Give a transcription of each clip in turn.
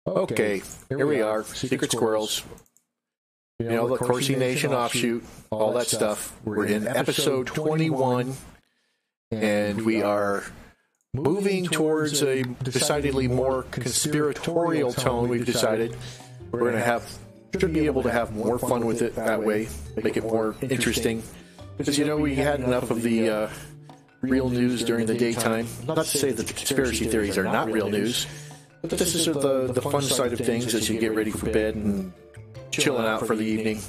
Okay, here we are, Secret Squirrels. You know, the Corsi Nation offshoot, all that stuff. We're in episode 21, and we are moving towards a decidedly more conspiratorial tone, we've decided. We're going to should be able to have more fun with it that way, make it more interesting. Because, you know, we had enough of the real news during the daytime. Not to say that the conspiracy theories are not real news, but this is the fun side of things as you get ready for bed and chilling out for the evening.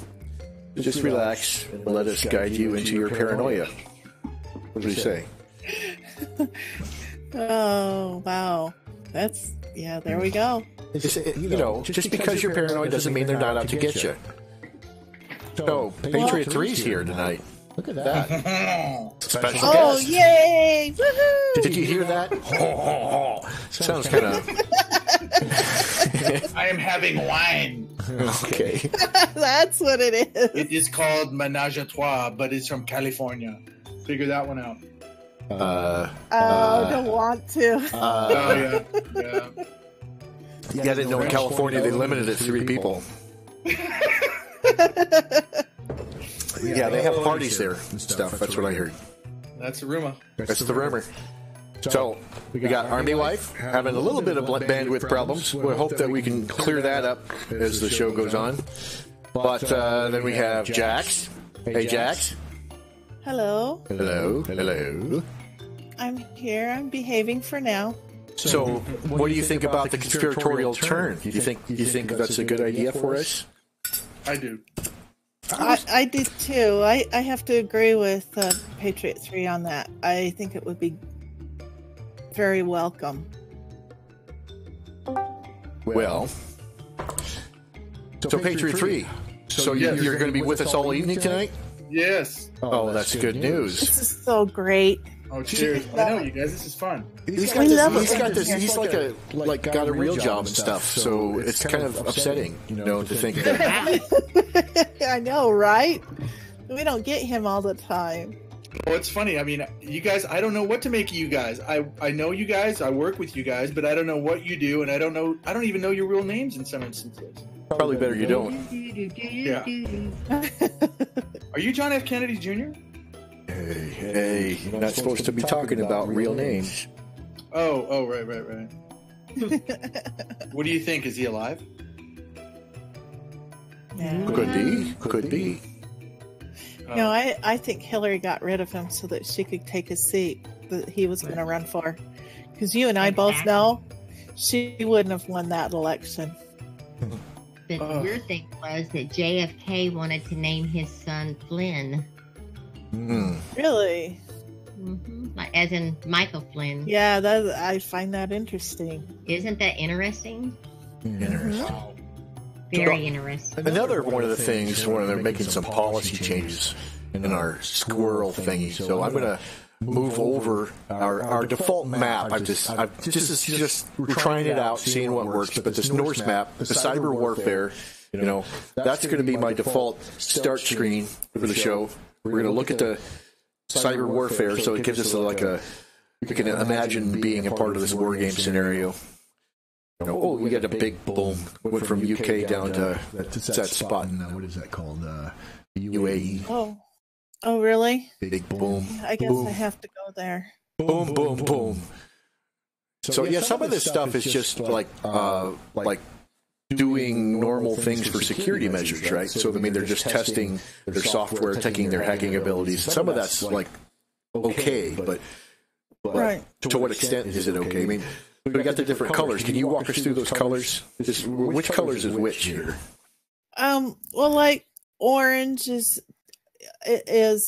Just relax and let us guide you into your paranoia. What do you say? Oh, wow. There we go. You know, just because you're paranoid doesn't mean they're not out to get you. So, Patriot 3's here tonight. Look at that. Special guest. Oh, yay! Woohoo! Did you hear that? Sounds kind of... I am having wine. Okay. That's what it is. It is called Menage a Trois, but it's from California. Figure that one out. Don't want to. Yeah. Yeah, I didn't know in California they limited it to 3 people. Yeah, they have parties there and stuff. That's what I heard. That's the rumor. That's the rumor. So, we got Army Wife having a little bit of bandwidth problems. We hope that we can clear that up as the show goes on. But then we have Jax. Hey, Jax. Hello. Hello. Hello. I'm here. I'm behaving for now. So, what do you think about the conspiratorial turn? Do you think that's a good idea for us? I do. I did too. I have to agree with Patriot 3 on that. I think it would be very welcome. Well, so Patriot 3. So you're going to be with us all evening tonight? Yes. Oh, that's good news. This is so great. Oh, cheers. I know, you guys. This is fun. He's got this. He's got a real job and stuff. So it's kind of upsetting, you know, to think that. I know, right? We don't get him all the time. Well, it's funny. I mean, you guys, I don't know what to make of you guys. I know you guys. I work with you guys, but I don't know what you do, and I don't even know your real names in some instances. Probably better you don't. Yeah. Are you John F. Kennedy Jr.? Hey, you're not supposed to be talking about real names. Oh, right. What do you think? Is he alive? Yeah. Could be. No, I think Hillary got rid of him so that she could take his seat that he was going to run for. Because you and I both know she wouldn't have won that election. The weird thing was that JFK wanted to name his son Flynn. Really? Mm-hmm. As in Michael Flynn. Yeah, I find that interesting. Isn't that interesting? Interesting. Wow. Very interesting. Another one of the things when they're making some policy changes in our squirrel thingy. So I'm going to move over our default map. We're trying it out, seeing what works. But this Norse map, the cyber warfare, you know, that's going to be my default start screen for the show. We're going to look at the cyber warfare, so it gives us we can imagine being a part of this war game scenario. Oh, we got a big boom. Went from UK down to that spot in, what is that called? UAE. Oh, really? Big boom. I guess boom. I have to go there. Boom, boom, boom. So yeah, some of this stuff is just like doing normal things for security measures, right? So I mean, they're just testing their software, checking their hacking abilities. Some of that's like okay, but right. To what extent is it okay? I mean, we got the different colors. Can you walk us through those colors? Which colors is which here? Well, like orange is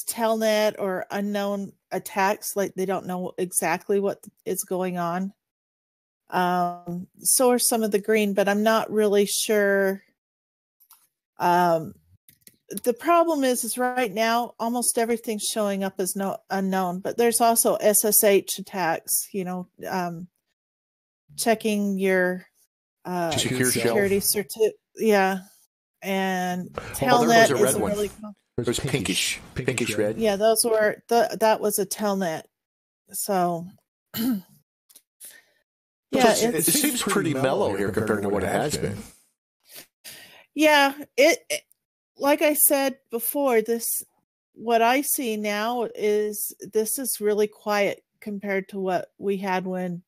telnet or unknown attacks, like they don't know exactly what is going on. So are some of the green, but I'm not really sure. The problem is right now almost everything's showing up as unknown, but there's also SSH attacks, you know, checking your security certificate. Yeah. And telnet is really it was pinkish red. Yeah, those were that was a telnet. So Yeah, it seems pretty mellow here compared to what it has been. Yeah, it like I said before, what I see now is this is really quiet compared to what we had when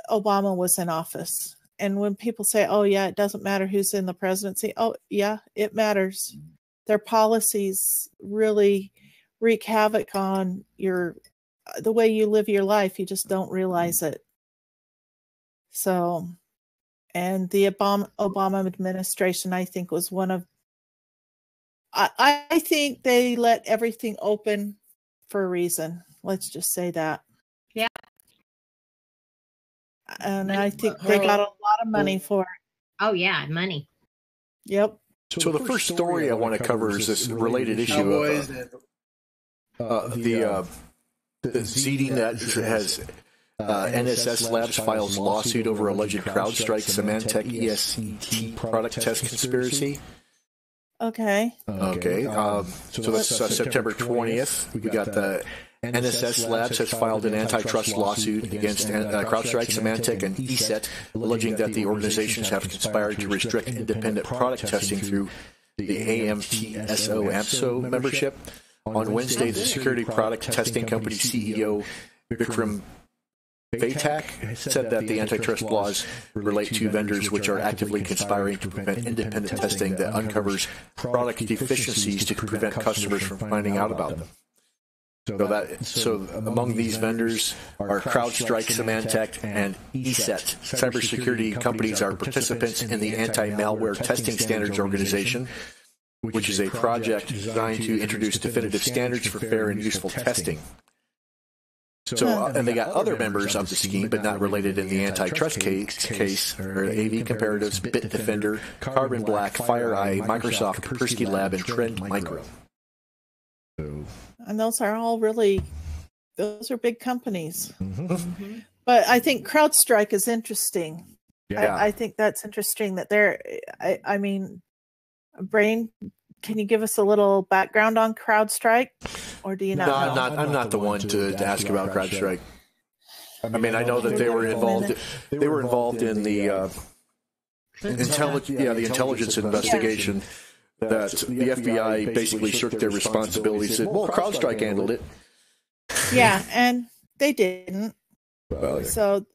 Obama was in office. And when people say, "Oh yeah, it doesn't matter who's in the presidency," oh yeah, it matters. Their policies really wreak havoc on the way you live your life. You just don't realize it. So, and the Obama administration, I think, was one of. I think they let everything open for a reason. Let's just say that. Yeah. And I think they got a lot of money for it. Oh yeah, money. Yep. So the first story I want to cover is this related issue of the ZDNet has NSS Labs files lawsuit over alleged CrowdStrike Symantec EST product test conspiracy. Okay. Okay. So that's September 20th. We got the NSS Labs has filed an antitrust lawsuit against CrowdStrike, Symantec, and ESET, alleging that the organizations have conspired to restrict independent product testing through the AMTSO membership. On Wednesday, the security product testing company CEO Vikram Vatak said that the antitrust laws relate to vendors which are actively conspiring to prevent independent testing that uncovers product deficiencies to prevent customers from finding out about them. So among these vendors are CrowdStrike, Symantec, and ESET. Cybersecurity companies are participants in the Anti-Malware Testing Standards Organization, which is a project designed to introduce definitive standards for fair and useful testing. So, and they got other members of the scheme, but not related in the antitrust case are AV Comparatives, Bitdefender, Carbon Black, FireEye, Microsoft, Kaspersky Lab, and Trend Micro. And those are all those are big companies. Mm-hmm. But I think CrowdStrike is interesting. Yeah. I think that's interesting that I mean, Brain, can you give us a little background on CrowdStrike? Or do you not know? I'm not the one to ask about CrowdStrike. I mean, I know that they were involved. They were involved in the intelligence investigation. That the FBI basically shirked their responsibility. Said, "Well, CrowdStrike handled it." Yeah, and they didn't. Well, yeah. So,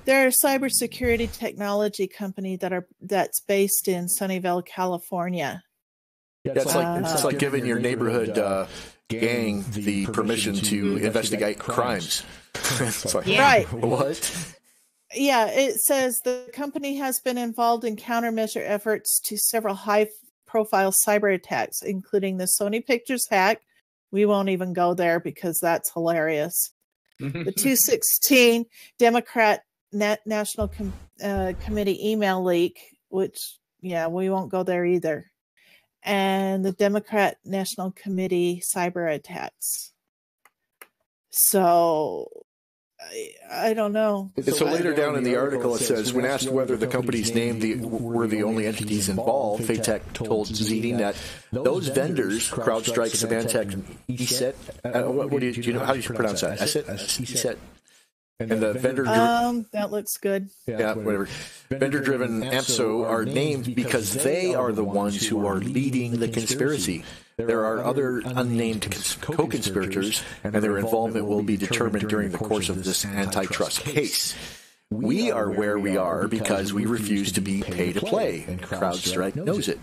they're a cybersecurity technology company that's based in Sunnyvale, California. Yeah, it's like giving your neighborhood gang the permission to investigate crimes. It's like, right? What? Yeah, it says the company has been involved in countermeasure efforts to several high-profile cyber attacks, including the Sony Pictures hack. We won't even go there because that's hilarious. The 2016 Democrat National Committee email leak, which, we won't go there either. And the Democrat National Committee cyber attacks. So, I don't know. So later down in the article, it says, when asked whether the companies named were the only entities involved, Vatak told ZDNet those vendors, CrowdStrike, Symantec, and ESET, what do you know? How do you pronounce that? ESET? And the vendor... that looks good. Yeah, whatever. Vendor-driven AMTSO are named because they are the ones who are leading the conspiracy. There are other unnamed co-conspirators, and their involvement will be determined during the course of this antitrust case. We are where we are because we refuse to be pay-to-play, and CrowdStrike knows it.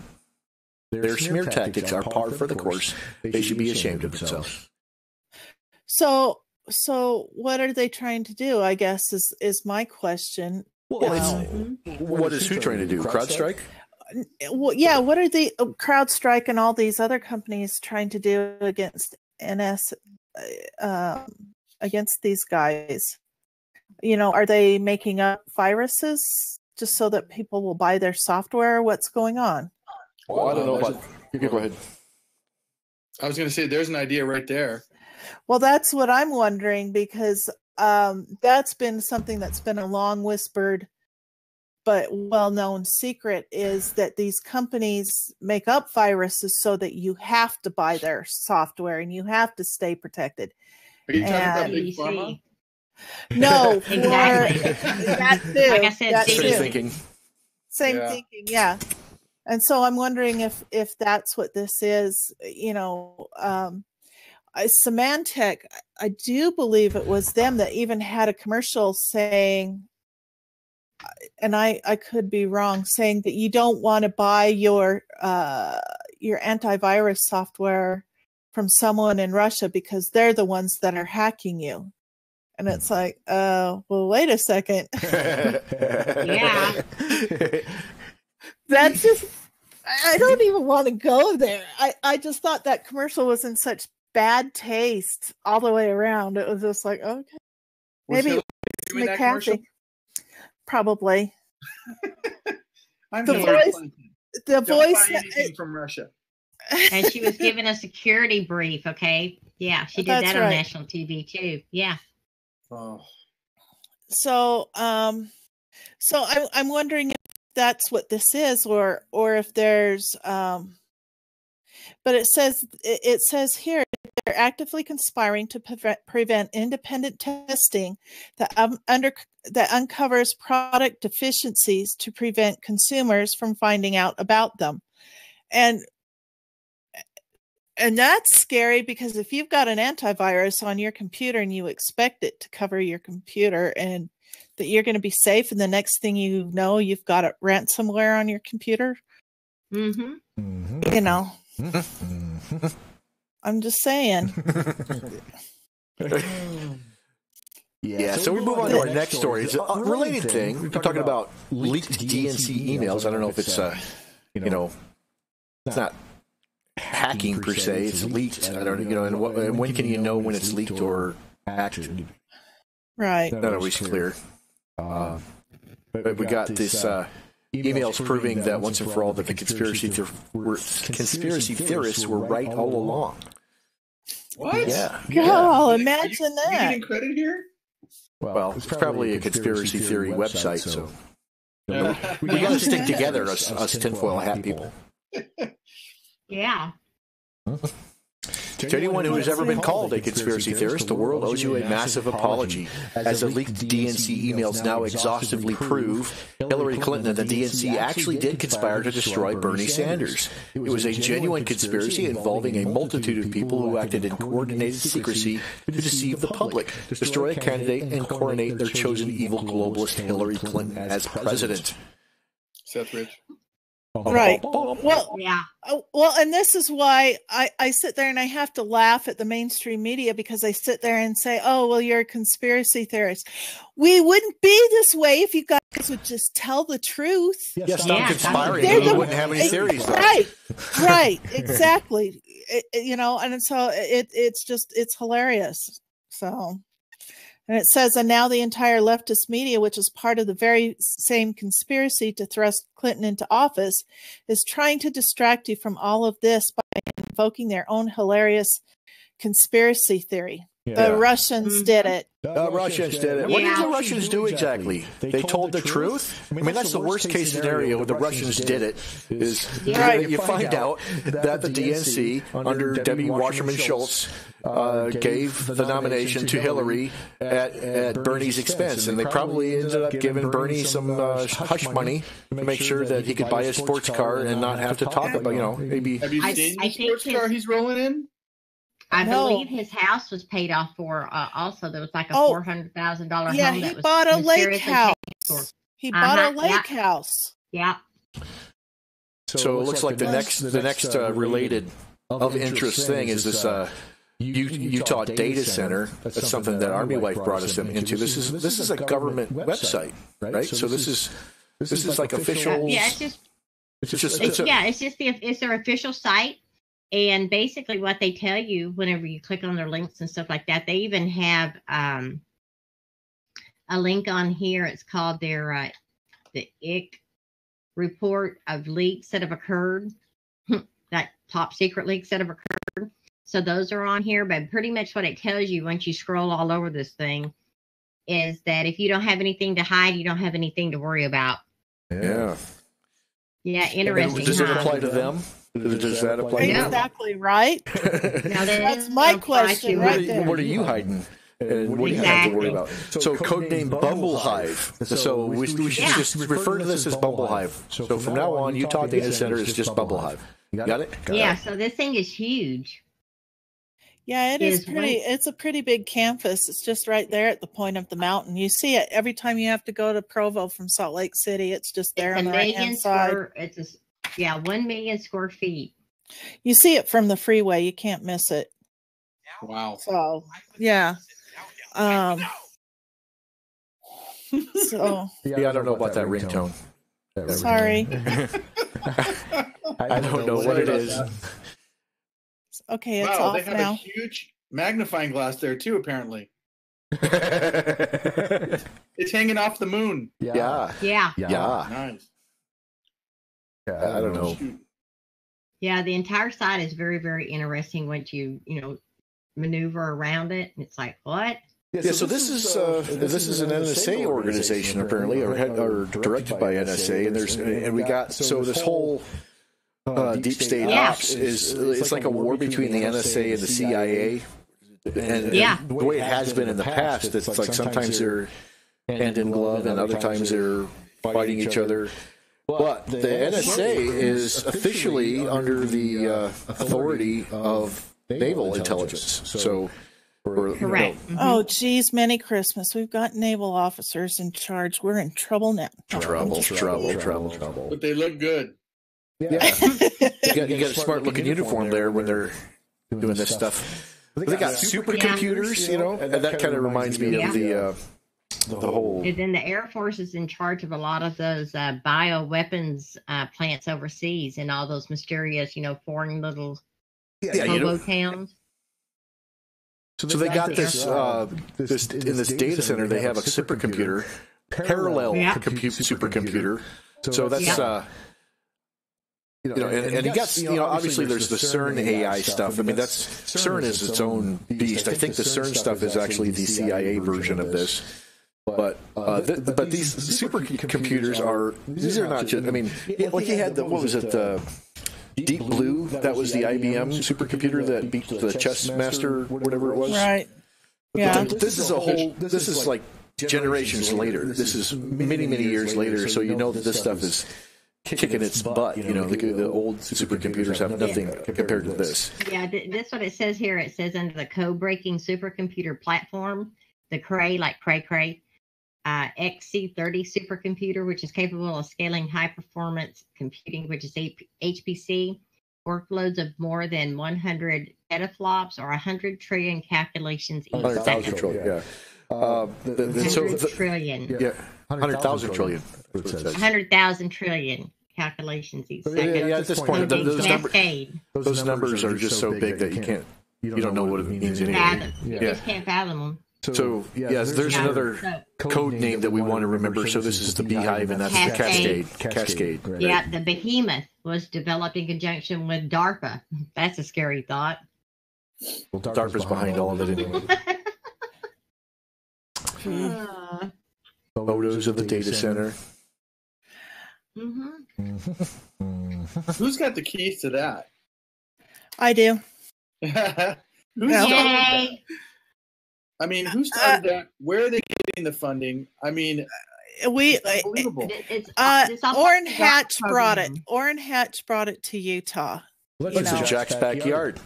Their smear tactics are par for the course. They should be ashamed of themselves. So what are they trying to do, I guess, is my question. Well, what is who trying to do? CrowdStrike? Well, yeah, what are the CrowdStrike and all these other companies trying to do against against these guys? Are they making up viruses just so that people will buy their software? What's going on? Well, I don't know about... You go ahead. I was going to say, there's an idea right there. Well, that's what I'm wondering, because that's been something that's been a long whispered but well-known secret, is that these companies make up viruses so that you have to buy their software and you have to stay protected. Are you talking about Big Pharma? No, Exactly. that too. Like I said, that Same too. thinking. Same Yeah. thinking, yeah. And so I'm wondering if that's what this is. Symantec, I do believe it was them that even had a commercial saying, and I could be wrong, saying that you don't want to buy your antivirus software from someone in Russia because they're the ones that are hacking you. And it's like, well, wait a second. Yeah. That's just, I don't even want to go there. I just thought that commercial was in such bad taste all the way around. It was just like, okay, Was maybe Hillary doing that commercial? McAfee. Probably. I'm The Hillary voice- Clinton. The Don't voice, buy anything from Russia. And she was given a security brief, okay? Yeah, she did That's that on right. national TV too. Yeah. Oh. so I'm wondering if that's what this is, or if there's but it says here they're actively conspiring to prevent independent testing that uncovers product deficiencies to prevent consumers from finding out about them. And that's scary, because if you've got an antivirus on your computer and you expect it to cover your computer and that you're going to be safe, and the next thing you know, you've got a ransomware on your computer. Mm-hmm. You know, I'm just saying. Yeah, so we move on to our next story. It's a related thing. We're talking about leaked DNC emails. I don't know if it's, it's not hacking per se. It's leaked. I don't, and when can you know when it's leaked or hacked? Right. Not always clear. But we got this emails proving that once and for all that the conspiracy theorists were right all along. What? Yeah. Oh, Are imagine you that. getting credit here? Well, it's probably a conspiracy theory website, so Yeah. we got to stick together, us tinfoil hat people. Yeah. To anyone who has ever been called a conspiracy theorist, the world owes you a massive apology. As the leaked DNC emails now exhaustively prove, Hillary Clinton and the DNC actually did conspire to destroy Bernie Sanders. It was a genuine conspiracy involving a multitude of people who acted in coordinated secrecy to deceive the public, destroy a candidate, and coronate their chosen evil globalist Hillary Clinton as president. Seth Rich. Right. Well, Yeah. and this is why I sit there and I have to laugh at the mainstream media, because I sit there and say, oh, well, you're a conspiracy theorist. We wouldn't be this way if you guys would just tell the truth. Yeah, stop conspiring. They're We wouldn't have any theories, though. Right, exactly. And so it's hilarious. So, and it says, and now the entire leftist media, which is part of the very same conspiracy to thrust Clinton into office, is trying to distract you from all of this by invoking their own hilarious conspiracy theory. Yeah. The Russians did it. The Russians did it. What did Yeah. the Russians do exactly? They told the truth? I mean, that's the worst case scenario. The Russians did it. Is Right. you find out that the DNC, under Debbie Wasserman Schultz, gave the nomination to Hillary at Bernie's expense. And they probably ended up giving Bernie some hush money to make sure that he could buy a sports car and not have to talk about, maybe. Have you I seen the think sports car he's rolling in? I No. believe his house was paid off for. Also, there was like a Oh, $400,000 yeah, home he that was bought a lake mysteriously house. paid for. He bought a Uh-huh, lake yeah. house. Yeah. So it looks like the next related of interest thing is this Utah data center. That's something that Army Wife brought us into. This is a government website, right? So this is like official. Yeah, it's it's their official site. And basically what they tell you whenever you click on their links and stuff like that, they even have a link on here. It's called their the IC report of leaks that have occurred, that top secret leaks that have occurred. So those are on here, but pretty much what it tells you once you scroll all over this thing is that if you don't have anything to hide, you don't have anything to worry about. Yeah. Yeah, interesting. Does it huh? apply to them? Does that apply to them? Exactly right. Now, That's my question right there. What are you hiding? And what do you have to worry about? So codename Bumble Hive. So we should just refer to this as Bumble Hive. So from now on, Utah Data Center is just Bumble Hive. Got it? Yeah, so this thing is huge. Yeah, it is pretty. It's a pretty big campus. It's just right there at the point of the mountain. You see it every time you have to go to Provo from Salt Lake City. It's just there on the right-hand side. 1 million square feet. You see it from the freeway. You can't miss it. Wow. So, yeah. So. Yeah, I don't know about that ringtone. Sorry. I don't know what it is. Okay, it's off now. They have a huge magnifying glass there too, apparently. It's hanging off the moon. Yeah. Nice. I don't know. Yeah, the entire site is very, very interesting once you maneuver around it. And it's like, what? Yeah, so this is an NSA organization apparently, or directed by NSA, and we got this whole deep state ops it's like a war between the NSA and the CIA, and the way it has been in the past, it's like sometimes they're hand in glove and other times they're fighting each other. But the NSA is officially under the authority of naval intelligence. So. Correct. Oh, geez, Merry Christmas. We've got naval officers in charge. We're in trouble now. Trouble. But they look good. Yeah. you got a smart looking uniform there when they're doing this stuff. They got supercomputers, and that kind of reminds me of the whole. And then the Air Force is in charge of a lot of those bioweapons plants overseas and all those mysterious, foreign little hobo towns. So they got this in this data center. They have a supercomputer, parallel supercomputer. So that's and you got obviously there's the CERN AI stuff. I mean CERN is its own beast. I think the CERN stuff is actually the CIA version of this. But these supercomputers are not just. I mean, like you had what was it? Deep Blue, that was the IBM supercomputer that beat the chess master, whatever it was. Right. Yeah. But this is like generations later. This is many, many years later. So that this stuff is kicking its butt. The old supercomputers have nothing compared to this. Yeah, that's what it says here. It says under the code-breaking supercomputer platform, the Cray, like Cray, XC30 supercomputer, which is capable of scaling high-performance computing, which is HPC, workloads of more than 100 petaflops or 100 trillion calculations each second. 100,000 trillion, yeah. 100 trillion. Yeah, 100,000 trillion. 100,000 trillion calculations each second. Yeah, at this point, those numbers are just so big that you don't know what it means anyway. You just can't fathom them. So there's another code name that we want to remember. So this is the Beehive, and that's the Cascade. Right. Yeah, the Behemoth was developed in conjunction with DARPA. That's a scary thought. Well, DARPA's behind all of it anyway. Photos of the data center. Who's got the keys to that? I do. Who started that? I mean, who started that? Where are they getting the funding? I mean, Orrin Hatch brought it. Orrin Hatch brought it to Utah. It's in Jack's backyard.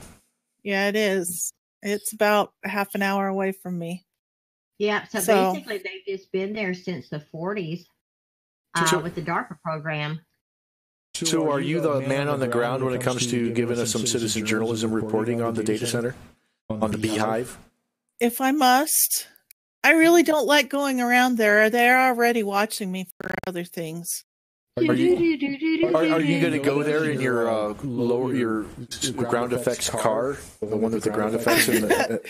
Yeah, it is. It's about half an hour away from me. Yeah, so basically they've just been there since the 40s with the DARPA program. So are you the man on the ground when it comes to giving us some citizen journalism reporting on the data center, on the Beehive? If I must. I really don't like going around there. They're already watching me for other things. Are you going to go there in your your ground effects car, the one with the ground effects in the?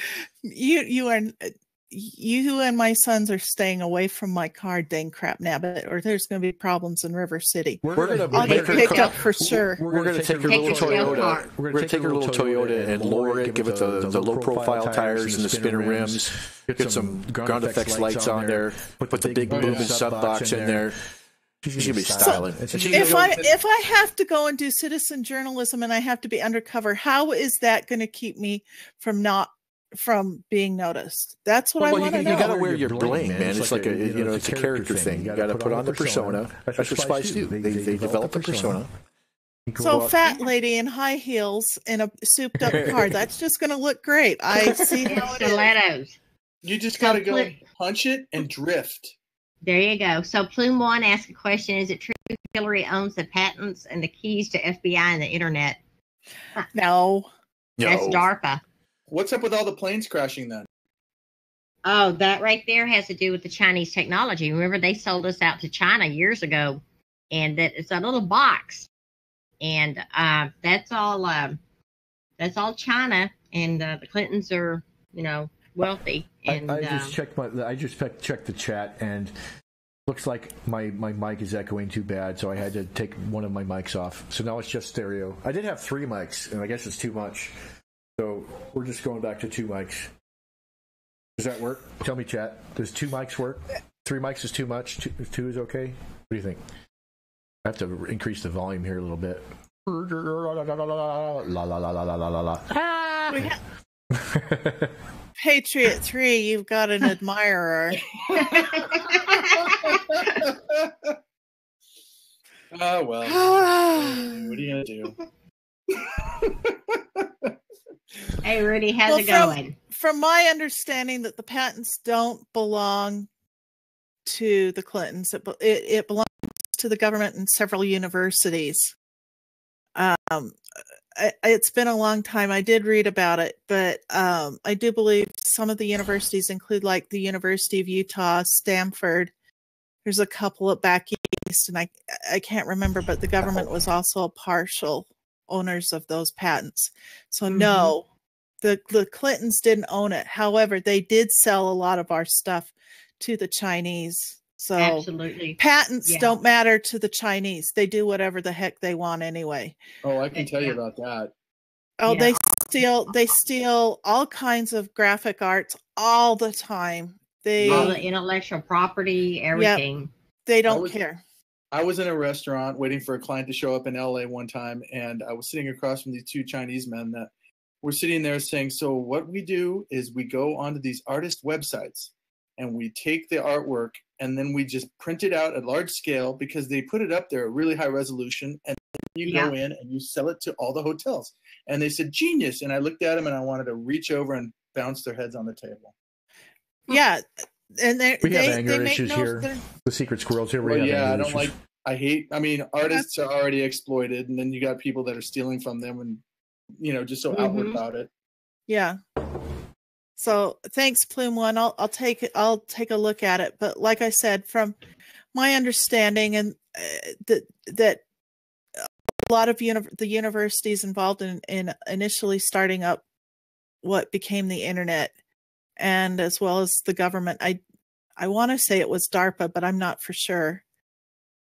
You and my sons are staying away from my car, dang crap nabbit, or there's going to be problems in River City. I'll get picked up for sure. We're going to take your little Toyota. We're going to take your little Toyota and lower it, give it the low profile tires and the spinner rims, get some ground effects lights on there, put the big boom and sub box in there. She's gonna be styling. If I have to go and do citizen journalism and I have to be undercover, how is that going to keep me from not from being noticed? That's what I want to know. You got to wear your bling, man. It's like it's a character thing. You got to put on the persona. That's what spies do. They develop a persona. So fat lady in high heels in a souped up car. That's just going to look great. I see how it is. You just got to go punch it and drift. There you go. So Plume One asked a question: is it true Hillary owns the patents and the keys to FBI and the internet? No. That's DARPA. What's up with all the planes crashing then? Oh, that right there has to do with the Chinese technology. Remember, they sold us out to China years ago, and that it's a little box, and that's all China, and the Clintons are, wealthy. And I just checked the chat, and looks like my mic is echoing too bad, so I had to take one of my mics off. So now it's just stereo. I did have 3 mics, and I guess it's too much. So we're just going back to 2 mics. Does that work? Tell me, chat. Does 2 mics work? 3 mics is too much? 2 is okay? What do you think? I have to increase the volume here a little bit. La la la la la la la la. Patriot 3, you've got an admirer. Oh, well. What are you going to do? Hey, Rudy, how's it going? From my understanding, that the patents don't belong to the Clintons. It belongs to the government and several universities. It's been a long time. I did read about it, but I do believe some of the universities include, like, the University of Utah, Stanford. There's a couple at back east, and I can't remember, but the government was also partial owners of those patents. So no, the Clintons didn't own it. However, they did sell a lot of our stuff to the Chinese. So absolutely, patents don't matter to the Chinese. They do whatever the heck they want anyway. Oh, I can tell you about that. Oh, they steal all kinds of graphic arts all the time. All the intellectual property, everything. Yep, they don't care. I was in a restaurant waiting for a client to show up in LA one time, and I was sitting across from these 2 Chinese men that were sitting there saying, so what we do is we go onto these artist websites and we take the artwork and then we just print it out at large scale because they put it up there at really high resolution, and you go in and you sell it to all the hotels. And they said, genius. And I looked at them and I wanted to reach over and bounce their heads on the table. Yeah. And we have anger issues here. The secret squirrels here. Artists are already exploited, and then you got people that are stealing from them and, just so outward about it. Yeah. So thanks, Plume One. I'll take a look at it. But like I said, from my understanding, and that a lot of the universities involved in initially starting up what became the internet, and as well as the government, I want to say it was DARPA, but I'm not for sure.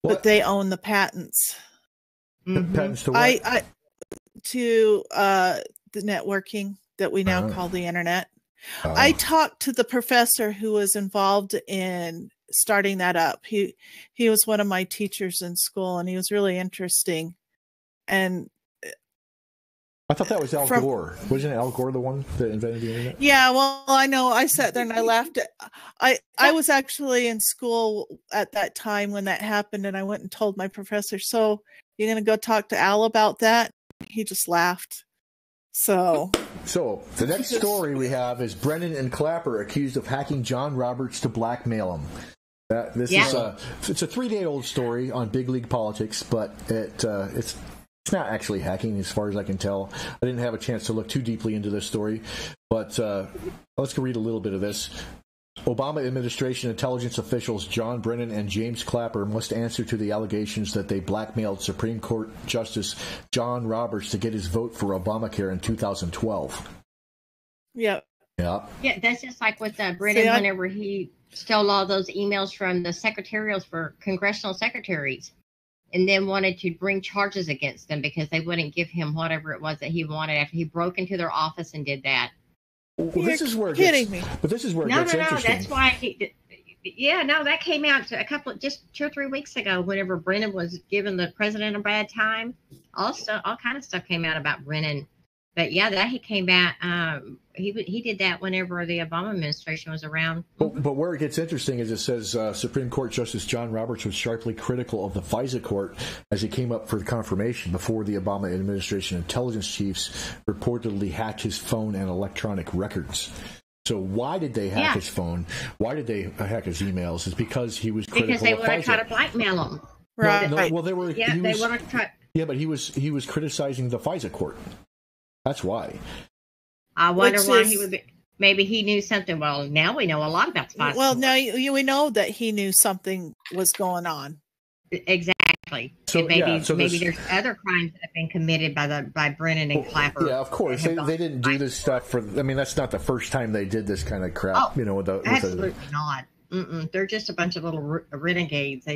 What? But they own the patents. Patents to what? To the networking that we now call the internet. I talked to the professor who was involved in starting that up. He was one of my teachers in school, and he was really interesting. And I thought that was Al Gore. Wasn't Al Gore the one that invented the internet? Yeah, well, I know. I sat there and I laughed. I was actually in school at that time when that happened, and I went and told my professor, so you're going to go talk to Al about that? He just laughed. So the next story we have is Brennan and Clapper accused of hacking John Roberts to blackmail him. It's a 3-day-old story on big league politics, but it's not actually hacking as far as I can tell. I didn't have a chance to look too deeply into this story, but let's go read a little bit of this. Obama administration intelligence officials John Brennan and James Clapper must answer to the allegations that they blackmailed Supreme Court Justice John Roberts to get his vote for Obamacare in 2012. Yep. Yeah. Yeah, that's just like with Brennan whenever he stole all those emails from the secretarials for congressional secretaries, and then wanted to bring charges against them because they wouldn't give him whatever it was that he wanted after he broke into their office and did that. Well, this is where it kidding me. But this is where it gets interesting. That's why that came out just 2 or 3 weeks ago. Whenever Brennan was giving the president a bad time, all kind of stuff came out about Brennan But yeah, that he came back. He did that whenever the Obama administration was around. But where it gets interesting is it says Supreme Court Justice John Roberts was sharply critical of the FISA court as he came up for confirmation before the Obama administration intelligence chiefs reportedly hacked his phone and electronic records. So why did they hack his phone? Why did they hack his emails? It's because he was critical of FISA. Because they want to try to blackmail him. Right. No, well, they were. Yeah, they want to try. Yeah, but he was criticizing the FISA court. That's why. I wonder why he would be. Maybe he knew something. Well, now we know a lot about FISA. Well, now we know that he knew something was going on. Exactly. So, maybe there's other crimes that have been committed by Brennan and Clapper. Yeah, of course. They didn't do this stuff for. I mean, that's not the first time they did this kind of crap. Absolutely not. They're just a bunch of little renegades.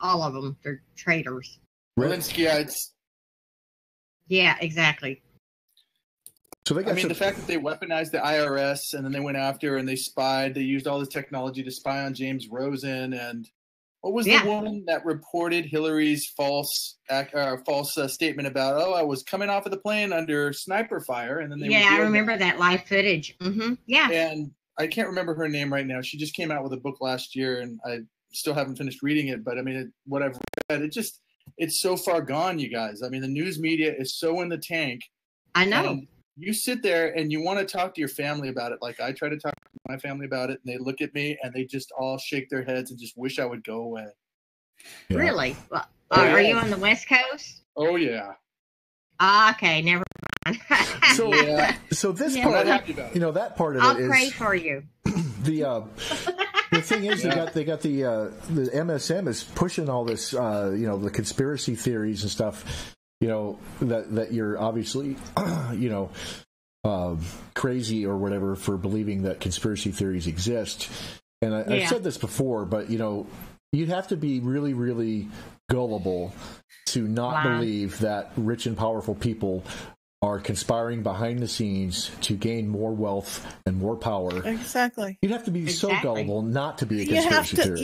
All of them. They're traitors. Zelensky-ites. Yeah, exactly. So they got the fact that they weaponized the IRS and then they went after and they spied. They used all this technology to spy on James Rosen and what was the woman that reported Hillary's false statement about? Oh, I was coming off of the plane under sniper fire, and then they I remember that live footage. Mm-hmm. Yeah, and I can't remember her name right now. She just came out with a book last year, and I still haven't finished reading it. But I mean, what I've read, it's so far gone, you guys. I mean, the news media is so in the tank. I know. You sit there and you want to talk to your family about it. Like I try to talk to my family about it, and they look at me and they just all shake their heads and just wish I would go away. Yeah. Well, are you on the West Coast? Oh yeah. Okay, never mind. So this part, that part of I'll it is. I'll pray for you. The thing is, they got the MSM is pushing all this, the conspiracy theories and stuff. That you're obviously, crazy or whatever for believing that conspiracy theories exist. And I've said this before, but, you'd have to be really, really gullible to not believe that rich and powerful people are conspiring behind the scenes to gain more wealth and more power. Exactly. You'd have to be so gullible not to be a conspiracy theorist.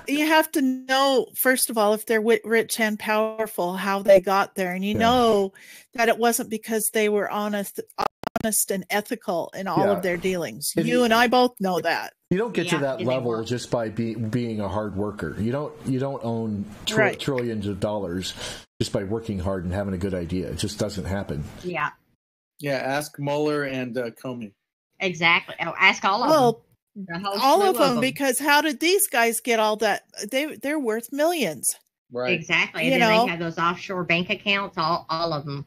You have to know, first of all, if they're rich and powerful, how they got there. And know that it wasn't because they were honest and ethical in all of their dealings. You and I both know that. You don't get to that level just by being a hard worker. You don't own trillions of dollars just by working hard and having a good idea. It just doesn't happen. Yeah. Yeah, ask Mueller and Comey. Exactly. Oh, ask all of them. All of them, because how did these guys get all that? They're worth millions. Right. Exactly. And then they have those offshore bank accounts, all of them.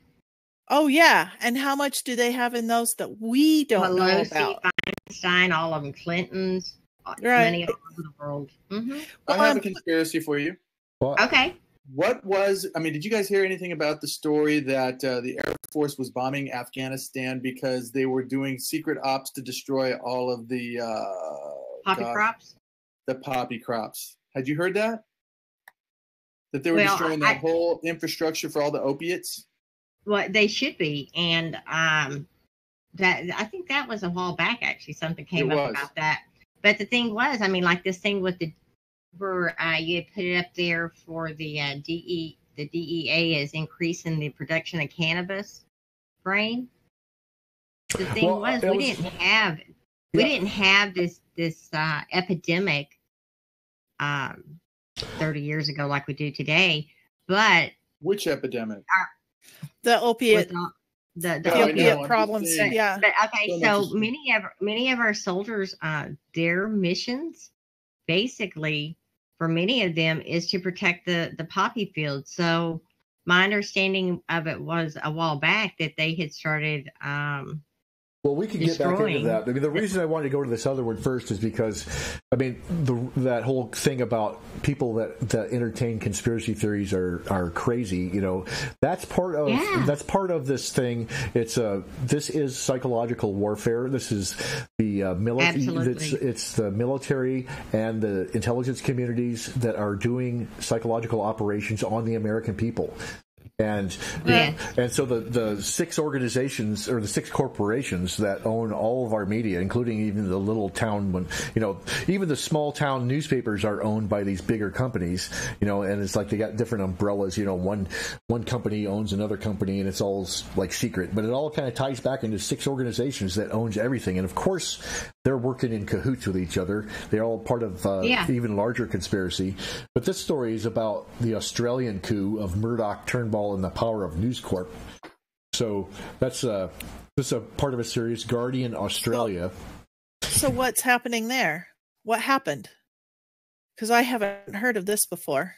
Oh, yeah. And how much do they have in those that we don't know about? Feinstein, all of them, Clintons, many all over the world. Mm-hmm. I have a conspiracy for you. Okay. Did you guys hear anything about the story that the Air Force was bombing Afghanistan because they were doing secret ops to destroy all of the poppy crops? The poppy crops. Had you heard that? That they were destroying that whole infrastructure for all the opiates? Well, they should be. And that I think that was a while back, actually. Something came up about that. But the thing was, this thing with where you had put it up there for the DEA is increasing the production of cannabis strain. The thing we didn't have this epidemic 30 years ago like we do today. But which epidemic? The opiate. The opiate problems. Yeah. But, okay, so many of our soldiers, their missions, basically, for many of them, is to protect the poppy fields. So my understanding of it was a while back that they had started. Well, we can get back into that. I mean, the reason I wanted to go to this other one first is because, that whole thing about people that entertain conspiracy theories are crazy. That's part of this thing. This is psychological warfare. This is the military. It's the military and the intelligence communities that are doing psychological operations on the American people. And and so the 6 organizations or the 6 corporations that own all of our media, including even the little town, even the small town newspapers are owned by these bigger companies, and it's like they got different umbrellas. One company owns another company, and it's all like secret, but it all kind of ties back into 6 organizations that owns everything. And of course, they're working in cahoots with each other. They're all part of even larger conspiracy. But this story is about the Australian coup of Murdoch, Turnbull, and the power of News Corp. So this is a part of a series, Guardian Australia. So what's happening there? What happened? Because I haven't heard of this before.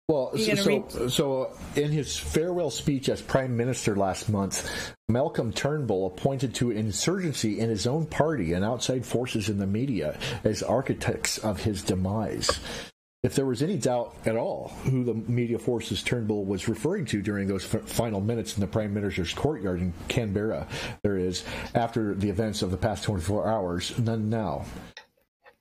Well, so in his farewell speech as Prime Minister last month, Malcolm Turnbull appointed to insurgency in his own party and outside forces in the media as architects of his demise. If there was any doubt at all who the media forces Turnbull was referring to during those final minutes in the Prime Minister's courtyard in Canberra, there is, after the events of the past 24 hours, none now.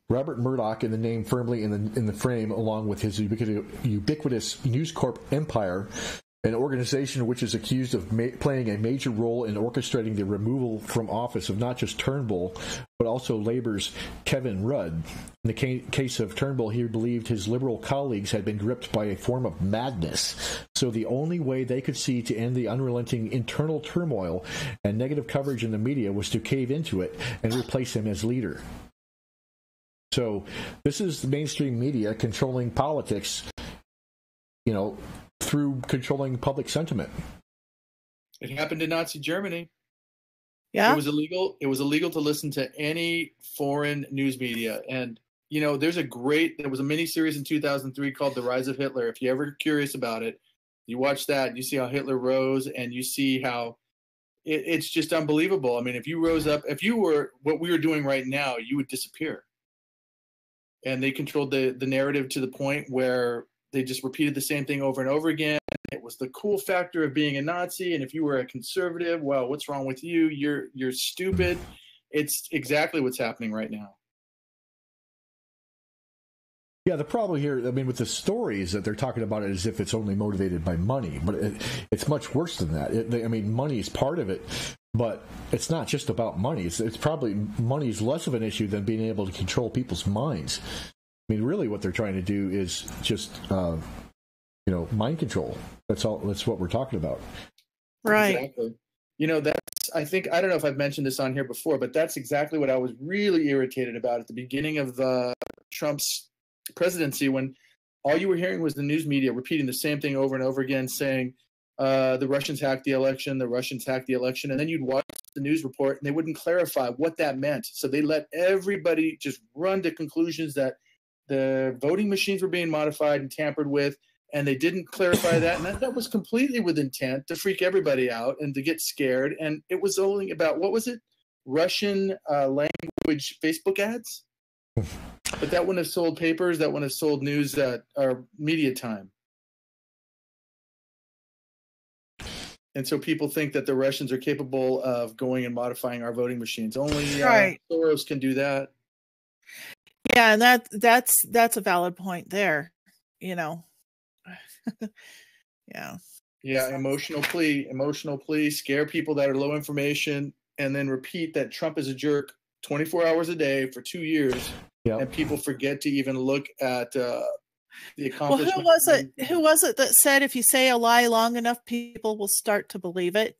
Robert Murdoch, in the name firmly in the frame, along with his ubiquitous News Corp empire, an organization which is accused of playing a major role in orchestrating the removal from office of not just Turnbull, but also Labour's Kevin Rudd. In the case of Turnbull, he believed his Liberal colleagues had been gripped by a form of madness, so the only way they could see to end the unrelenting internal turmoil and negative coverage in the media was to cave into it and replace him as leader. So this is the mainstream media controlling politics, through controlling public sentiment. It happened in Nazi Germany. Yeah. It was illegal. It was illegal to listen to any foreign news media. And, there was a mini series in 2003 called The Rise of Hitler. If you're ever curious about it, you watch that, you see how Hitler rose, and you see how it's just unbelievable. I mean, if you rose up, if you were what we are doing right now, you would disappear. And they controlled the narrative to the point where they just repeated the same thing over and over again. It was the cool factor of being a Nazi. And if you were a conservative, well, what's wrong with you? You're stupid. It's exactly what's happening right now. Yeah, the problem here, with the stories that they're talking about it as if it's only motivated by money, but it's much worse than that. Money is part of it, but it's not just about money. It's probably money is less of an issue than being able to control people's minds. Really what they're trying to do is just, mind control. That's all. That's what we're talking about. Right. Exactly. I don't know if I've mentioned this on here before, but that's exactly what I was really irritated about at the beginning of Trump's presidency, when all you were hearing was the news media repeating the same thing over and over again, saying the Russians hacked the election, and then you'd watch the news report and they wouldn't clarify what that meant. So they let everybody just run to conclusions that the voting machines were being modified and tampered with, and they didn't clarify that, and that was completely with intent to freak everybody out and to get scared. And it was only about, what was it, Russian language Facebook ads? But that wouldn't have sold papers. That wouldn't have sold news or media time. And so people think that the Russians are capable of going and modifying our voting machines. Only Soros can do that. Yeah, and that's a valid point there. Yeah. Yeah, emotional plea, scare people that are low information, and then repeat that Trump is a jerk 24 hours a day for 2 years. Yep. And people forget to even look at the accomplishment. Well, who was it that said if you say a lie long enough, people will start to believe it?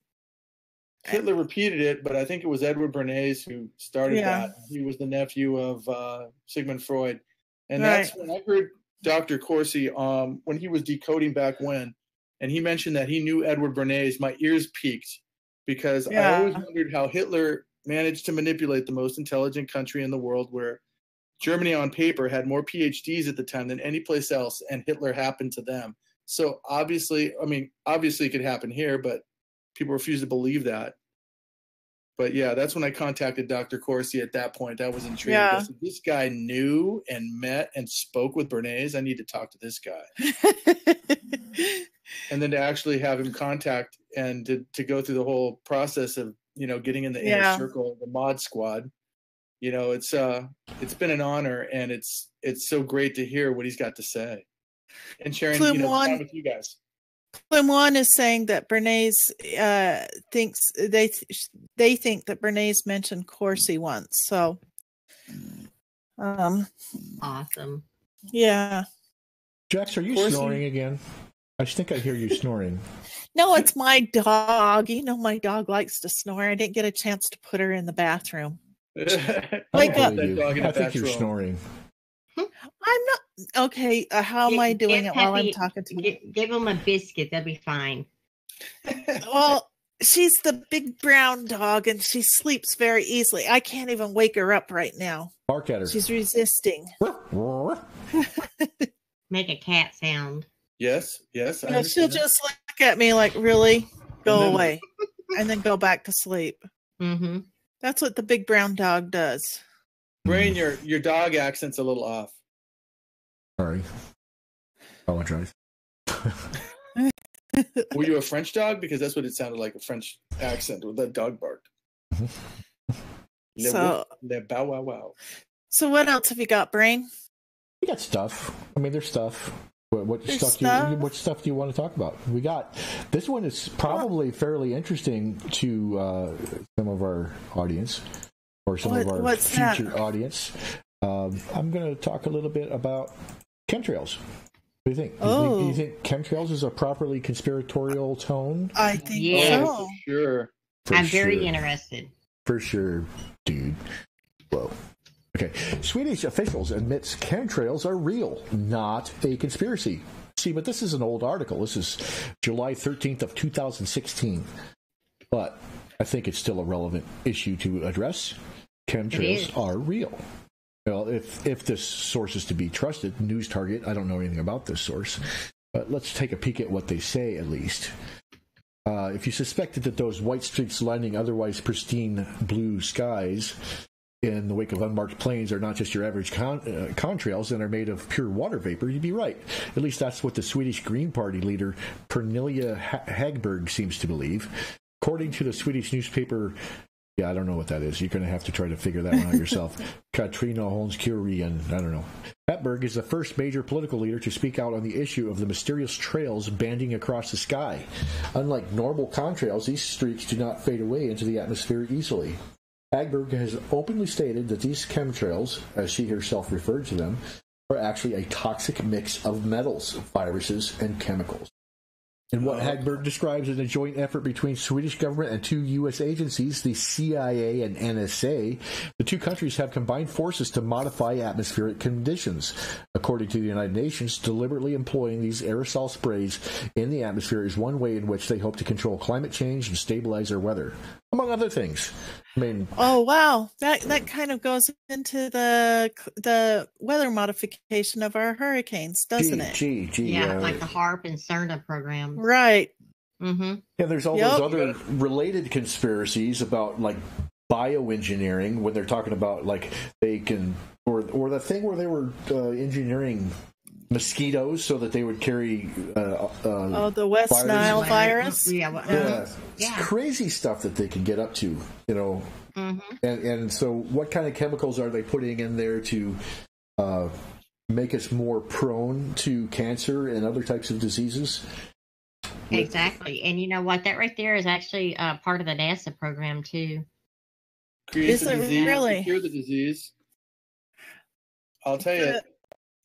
Hitler repeated it, but I think it was Edward Bernays who started that. He was the nephew of Sigmund Freud. And that's when I heard Dr. Corsi, when he was decoding back when, and he mentioned that he knew Edward Bernays, my ears peaked, because I always wondered how Hitler managed to manipulate the most intelligent country in the world, where Germany on paper had more PhDs at the time than any place else, and Hitler happened to them. So obviously it could happen here, but people refuse to believe that. But yeah, that's when I contacted Dr. Corsi at that point. That was intriguing. Yeah. This guy knew and met and spoke with Bernays. I need to talk to this guy. And then to actually have him contact and to go through the whole process of, getting in the inner circle, the mod squad. It's been an honor, and it's so great to hear what he's got to say and sharing, time with you guys. One is saying that Bernays thinks they think that Bernays mentioned Corsi once. So, Awesome. Yeah. Jax, are you snoring again? I think I hear you snoring. No, it's my dog. You know, my dog likes to snore. I didn't get a chance to put her in the bathroom. Wake up. I think you're snoring. I'm not. Okay, how am I doing it while I'm talking to you? Give him a biscuit. They'll be fine. Well, she's the big brown dog, and she sleeps very easily. I can't even wake her up right now. Bark at her. She's resisting. Make a cat sound. Yes. She'll just look at me like, really? Go away. And then go back to sleep. Mm-hmm. That's what the big brown dog does. Brain, your dog accent's a little off. Sorry. Apologize. Were you a French dog? Because that's what it sounded like, a French accent with that dog bark. Le bow wow wow. So what else have you got, Brain? We got stuff. I mean, there's stuff. What stuff do you want to talk about? We got this one is probably fairly interesting to some of our audience or some of our future audience. I'm going to talk a little bit about chemtrails. What do you think? Do you think chemtrails is a properly conspiratorial tone? I think so. For sure. I'm very interested. For sure, dude. Whoa. Okay. Swedish officials admits chemtrails are real, not a conspiracy. See, but this is an old article. This is July 13th of 2016. But I think it's still a relevant issue to address. Chemtrails are real. Well, if this source is to be trusted, News Target, I don't know anything about this source, but let's take a peek at what they say at least. If you suspected that those white streaks lining otherwise pristine blue skies in the wake of unmarked planes are not just your average contrails and are made of pure water vapor, you'd be right. At least that's what the Swedish Green Party leader Pernilla Hagberg seems to believe. According to the Swedish newspaper, I don't know what that is. You're going to have to try to figure that one out yourself. Katrina Holmskurian, I don't know. Hagberg is the first major political leader to speak out on the issue of the mysterious trails banding across the sky. Unlike normal contrails, these streaks do not fade away into the atmosphere easily. Hagberg has openly stated that these chemtrails, as she herself referred to them, are actually a toxic mix of metals, viruses, and chemicals. In what Hagberg describes as a joint effort between Swedish government and two U.S. agencies, the CIA and NSA, the two countries have combined forces to modify atmospheric conditions. According to the United Nations, deliberately employing these aerosol sprays in the atmosphere is one way in which they hope to control climate change and stabilize our weather, among other things. I mean, oh wow, that kind of goes into the weather modification of our hurricanes, doesn't it? Yeah, like the HARP and CERNA program. Right. Mm-hmm. Yeah, there's all those other related conspiracies about like bioengineering when they're talking about like they can or the thing where they were engineering mosquitoes so that they would carry the West Nile virus. It's crazy stuff that they can get up to, you know. Mm-hmm. And so what kind of chemicals are they putting in there to make us more prone to cancer and other types of diseases? Exactly. And you know what? That right there is actually part of the NASA program, too. Create the disease, really? Cure the disease. I'll tell you,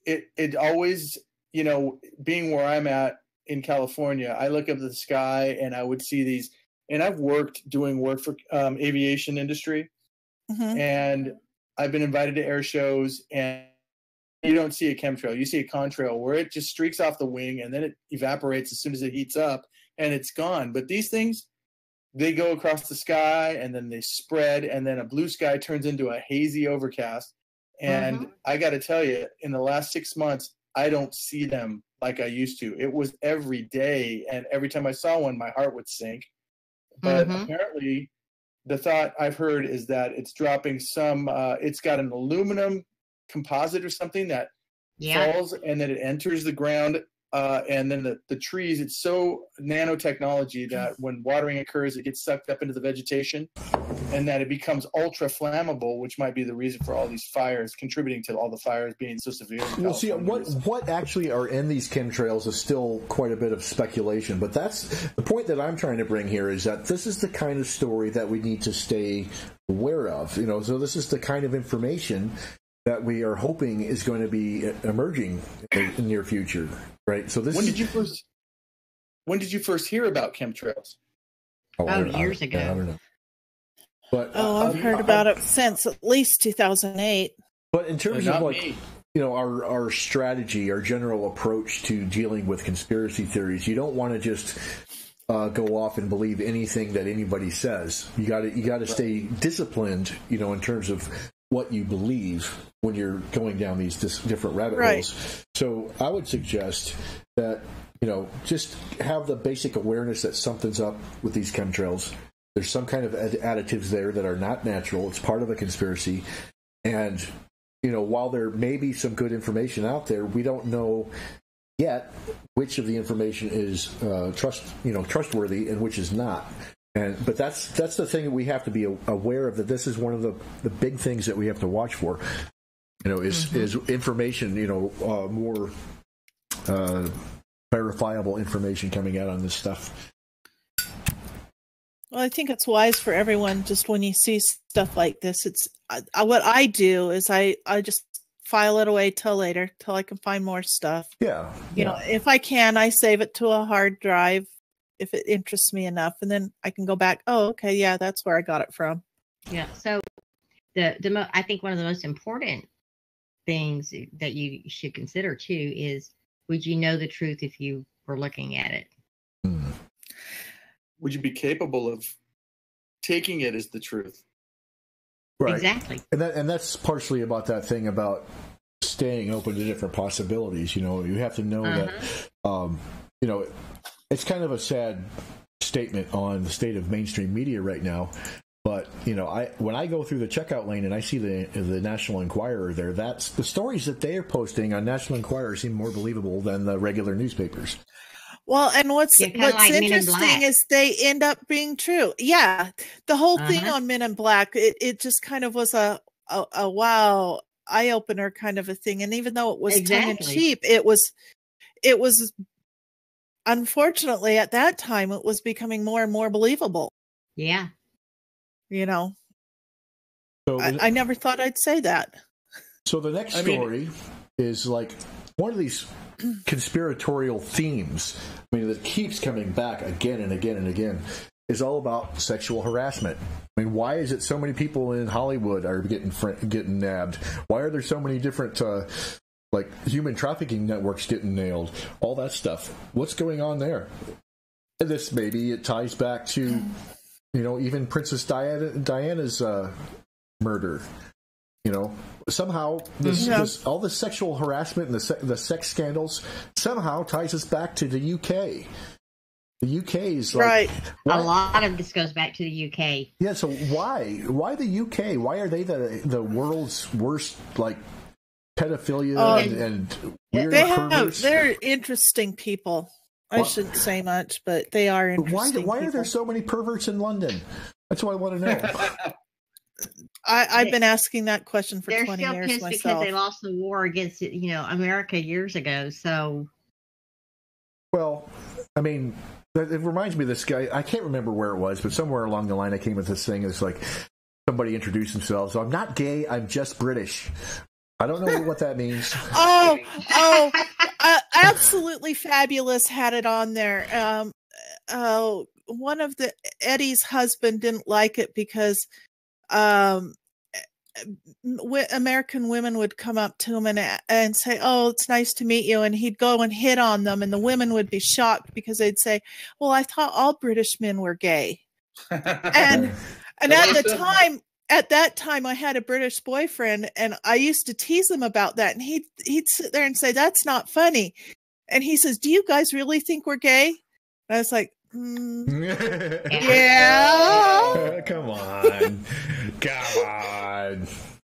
it always, you know, being where I'm at in California, I look up at the sky and I would see these, and I've doing work for aviation industry. Mm-hmm. And I've been invited to air shows, and you don't see a chemtrail. You see a contrail where it just streaks off the wing and then it evaporates as soon as it heats up and it's gone. But these things, they go across the sky and then they spread, and then a blue sky turns into a hazy overcast. And I got to tell you, in the last 6 months, I don't see them like I used to. It was every day, and every time I saw one, my heart would sink. But apparently, the thought I've heard is that it's dropping some, it's got an aluminum composite or something that falls and then it enters the ground and then the trees, it's so nanotechnology that when watering occurs, it gets sucked up into the vegetation, and that it becomes ultra flammable, which might be the reason for all these fires, contributing to all the fires being so severe. Well, see, what actually are in these chemtrails is still quite a bit of speculation, but that's the point that I'm trying to bring here, is that this is the kind of story that we need to stay aware of. You know, so this is the kind of information that we are hoping is going to be emerging in the near future, right? So this. When did you first hear about chemtrails? Years ago. I don't know. But I've heard about it since at least 2008. But in terms of our strategy, our general approach to dealing with conspiracy theories, you don't want to just go off and believe anything that anybody says. You got to stay disciplined, in terms of what you believe when you're going down these different rabbit holes. So I would suggest that, just have the basic awareness that something's up with these chemtrails. There's some kind of additives there that are not natural. It's part of a conspiracy. And, while there may be some good information out there, we don't know yet which of the information is trustworthy and which is not. But that's the thing that we have to be aware of, that this is one of the big things that we have to watch for. Is information, more verifiable information coming out on this stuff. Well, I think it's wise for everyone, just when you see stuff like this, it's what I do is I just file it away till later, till I can find more stuff. Yeah. If I can, I save it to a hard drive if it interests me enough, and then I can go back. Oh, okay, yeah, that's where I got it from. Yeah. So I think one of the most important things that you should consider too is, would you know the truth if you were looking at it? Would you be capable of taking it as the truth? Right. Exactly. And that's partially about that thing about staying open to different possibilities. You have to know that, it's kind of a sad statement on the state of mainstream media right now. But, when I go through the checkout lane and I see the National Enquirer there, that's the stories that they are posting on National Enquirer seem more believable than the regular newspapers. Well, and what's interesting is they end up being true. Yeah, the whole thing on Men in Black, it just kind of was a wow, eye opener kind of a thing. And even though it was tongue in cheek, it was unfortunately at that time it was becoming more and more believable. Yeah, So I never thought I'd say that. So the next story is like one of these conspiratorial themes, that keeps coming back again and again and again, is all about sexual harassment. Why is it so many people in Hollywood are getting nabbed? Why are there so many different human trafficking networks getting nailed? All that stuff. What's going on there? And this it ties back to even Princess Diana's murder. Somehow this all the sexual harassment and the sex scandals somehow ties us back to the UK. The UK is right. A lot of this goes back to the UK. Yeah. So why the UK? Why are they the world's worst pedophilia and weird perverts? They're interesting people. I shouldn't say much, but they are interesting. Why are there so many perverts in London? That's what I want to know. I've been asking that question for 20 years myself. They're still pissed because they lost the war against America years ago. So, well, it reminds me of this guy. I can't remember where it was, but somewhere along the line, I came with this thing. It's like somebody introduced themselves. So I'm not gay. I'm just British. I don't know what that means. Absolutely fabulous had it on there. One of Eddie's husband didn't like it because American women would come up to him and say, "Oh, it's nice to meet you," and he'd go and hit on them, and the women would be shocked because they'd say, "Well, I thought all British men were gay," and at that time, I had a British boyfriend, and I used to tease him about that. And he'd sit there and say, "That's not funny." And he says, "Do you guys really think we're gay?" And I was like, yeah. Come on.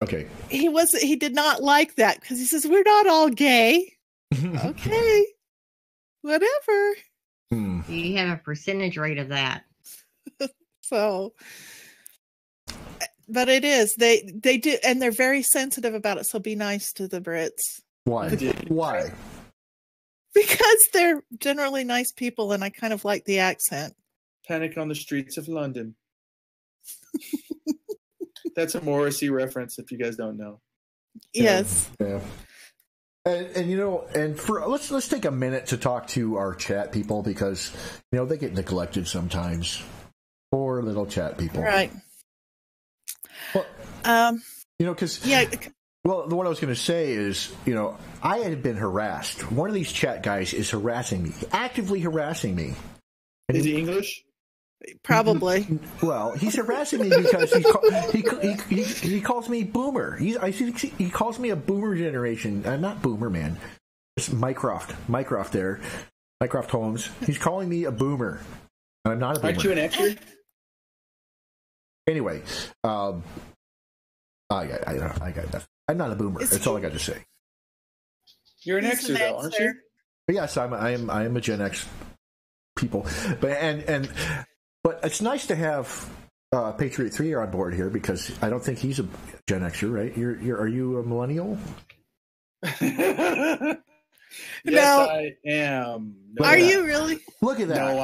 Okay. He did not like that because he says, "We're not all gay." Okay. whatever. You have a percentage rate of that. So, but it is they do, and they're very sensitive about it. So be nice to the Brits. Why? Why? Because they're generally nice people, and I kind of like the accent. Panic on the streets of London. That's a Morrissey reference, if you guys don't know. Yes. Yeah. And you know, and for let's take a minute to talk to our chat people, because you know they get neglected sometimes. Poor little chat people. Right. Well, you know, because Well, what I was going to say is, you know, I had been harassed. One of these chat guys is harassing me, actively harassing me. And is he English? Probably. Well, he's harassing me because he calls me boomer. He calls me a boomer generation. I'm not boomer, man. It's Mycroft there. Mycroft Holmes. He's calling me a boomer. I'm not a boomer. Aren't you an extra? Anyway, I got that. I'm not a boomer. That's all I got to say. You're an Xer, though, aren't you? But yes, I am a Gen X people. But it's nice to have Patriot 3 on board here, because I don't think he's a Gen Xer, right? Are you a millennial? Yes, No. I am. No, Are you really? Look at that. No,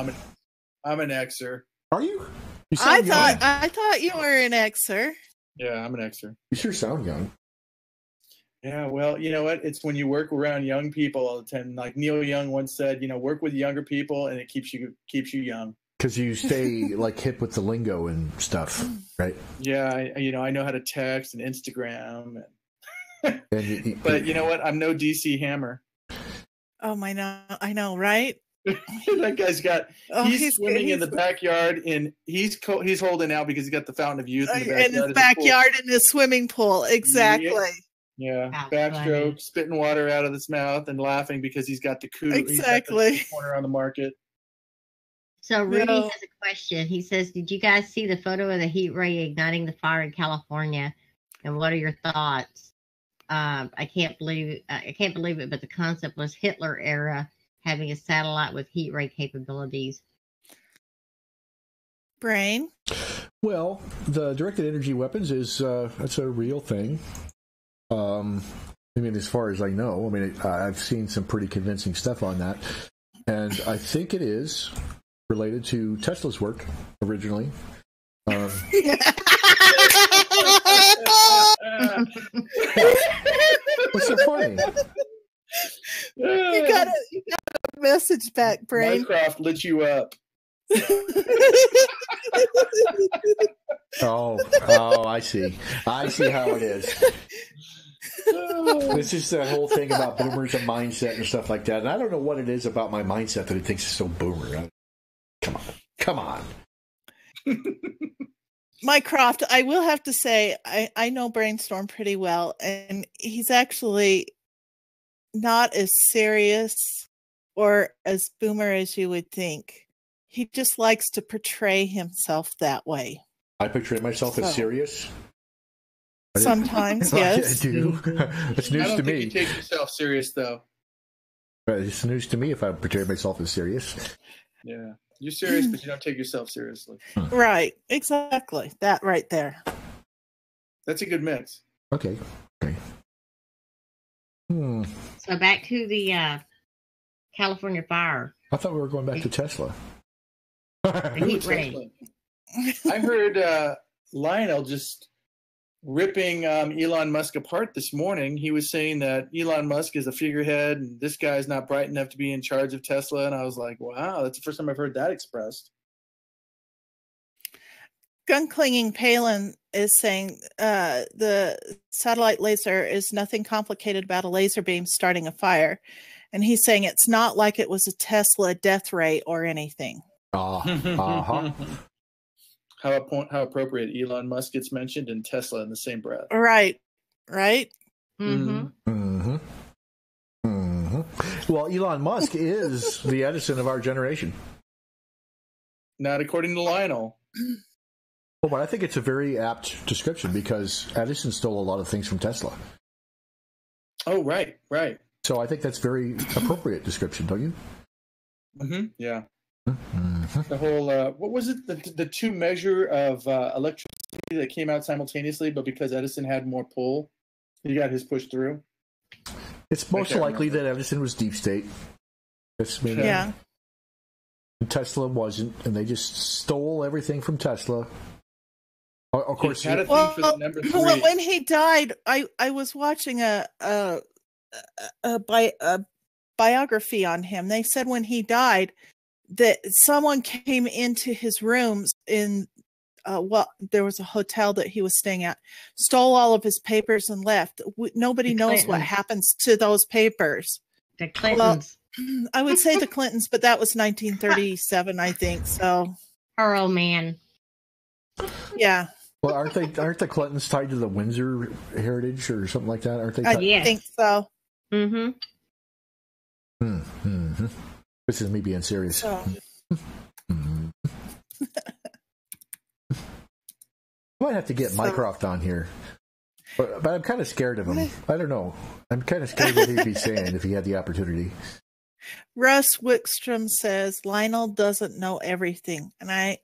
I'm an Xer. Are you? I thought you were an Xer. Yeah, I'm an Xer. You sure sound young. Yeah, well, you know what? It's when you work around young people all the time. Like Neil Young once said, you know, work with younger people and it keeps you young. Because you stay like hip with the lingo and stuff, right? Yeah, I know how to text and Instagram. And but you know what? I'm no DC Hammer. Oh, I know, right? That guy's got. He's swimming in the backyard, and he's holding out because he's got the fountain of youth in the backyard. In his backyard in his swimming pool, exactly. Yeah, backstroke, spitting water out of his mouth and laughing because he's got the coup. Exactly. Corner on the market. So Rudy has a question. He says, "Did you guys see the photo of the heat ray igniting the fire in California? And what are your thoughts?" I can't believe it, but the concept was Hitler era having a satellite with heat ray capabilities. Brain. Well, the directed energy weapons is that's a real thing. I mean, as far as I know, I mean, I've seen some pretty convincing stuff on that, and I think it is related to Tesla's work originally. What's so funny? You got a message back, Brain. Mycroft lit you up. Oh, I see how it is. It's just that whole thing about boomers and mindset and stuff like that. And I don't know what it is about my mindset that it thinks is so boomer. Come on. Mycroft, I will have to say, I know Brainstorm pretty well, and he's actually not as serious or as boomer as you would think. He just likes to portray himself that way. I portray myself as serious? Sometimes, yes. I do. It's news to me. You take yourself serious, though. It's news to me if I portray myself as serious. Yeah. You're serious, but you don't take yourself seriously. Right. Exactly. That right there. That's a good mix. Okay. So back to the California fire. I thought we were going back to Tesla. Heat ray. I heard Lionel just ripping Elon Musk apart this morning. He was saying that Elon Musk is a figurehead and this guy's not bright enough to be in charge of Tesla. And I was like, wow, that's the first time I've heard that expressed. Gun-clinging Palin is saying the satellite laser is nothing complicated about a laser beam starting a fire. And he's saying it's not like it was a Tesla death ray or anything. Uh-huh. How appropriate. Elon Musk gets mentioned and Tesla in the same breath. Right. Mm-hmm. Mm-hmm. Mm-hmm. Well, Elon Musk is the Edison of our generation. Not according to Lionel. Well, but I think it's a very apt description because Edison stole a lot of things from Tesla. Oh, right. So I think that's very appropriate description, don't you? Yeah. Mm-hmm. The whole what was it? The two measure of electricity that came out simultaneously, but because Edison had more pull, he got his push through. It's most likely that Edison was deep state. Yeah. Tesla wasn't, and they just stole everything from Tesla. Of course, had a thing for the number 3. When he died, I was watching a biography on him. They said when he died that someone came into his rooms in there was a hotel that he was staying at, stole all of his papers and left. Nobody knows what happens to those papers. The Clintons. Well, I would say the Clintons, but that was 1937, I think. So, Her old man. Yeah. Well, aren't the Clintons tied to the Windsor heritage or something like that? Aren't they? I think so. Mm-hmm. Mm-hmm. This is me being serious. So. I might have to get Mycroft on here, but I'm kind of scared of him. I don't know. I'm kind of scared what he'd be saying if he had the opportunity. Russ Wickstrom says Lionel doesn't know everything, and I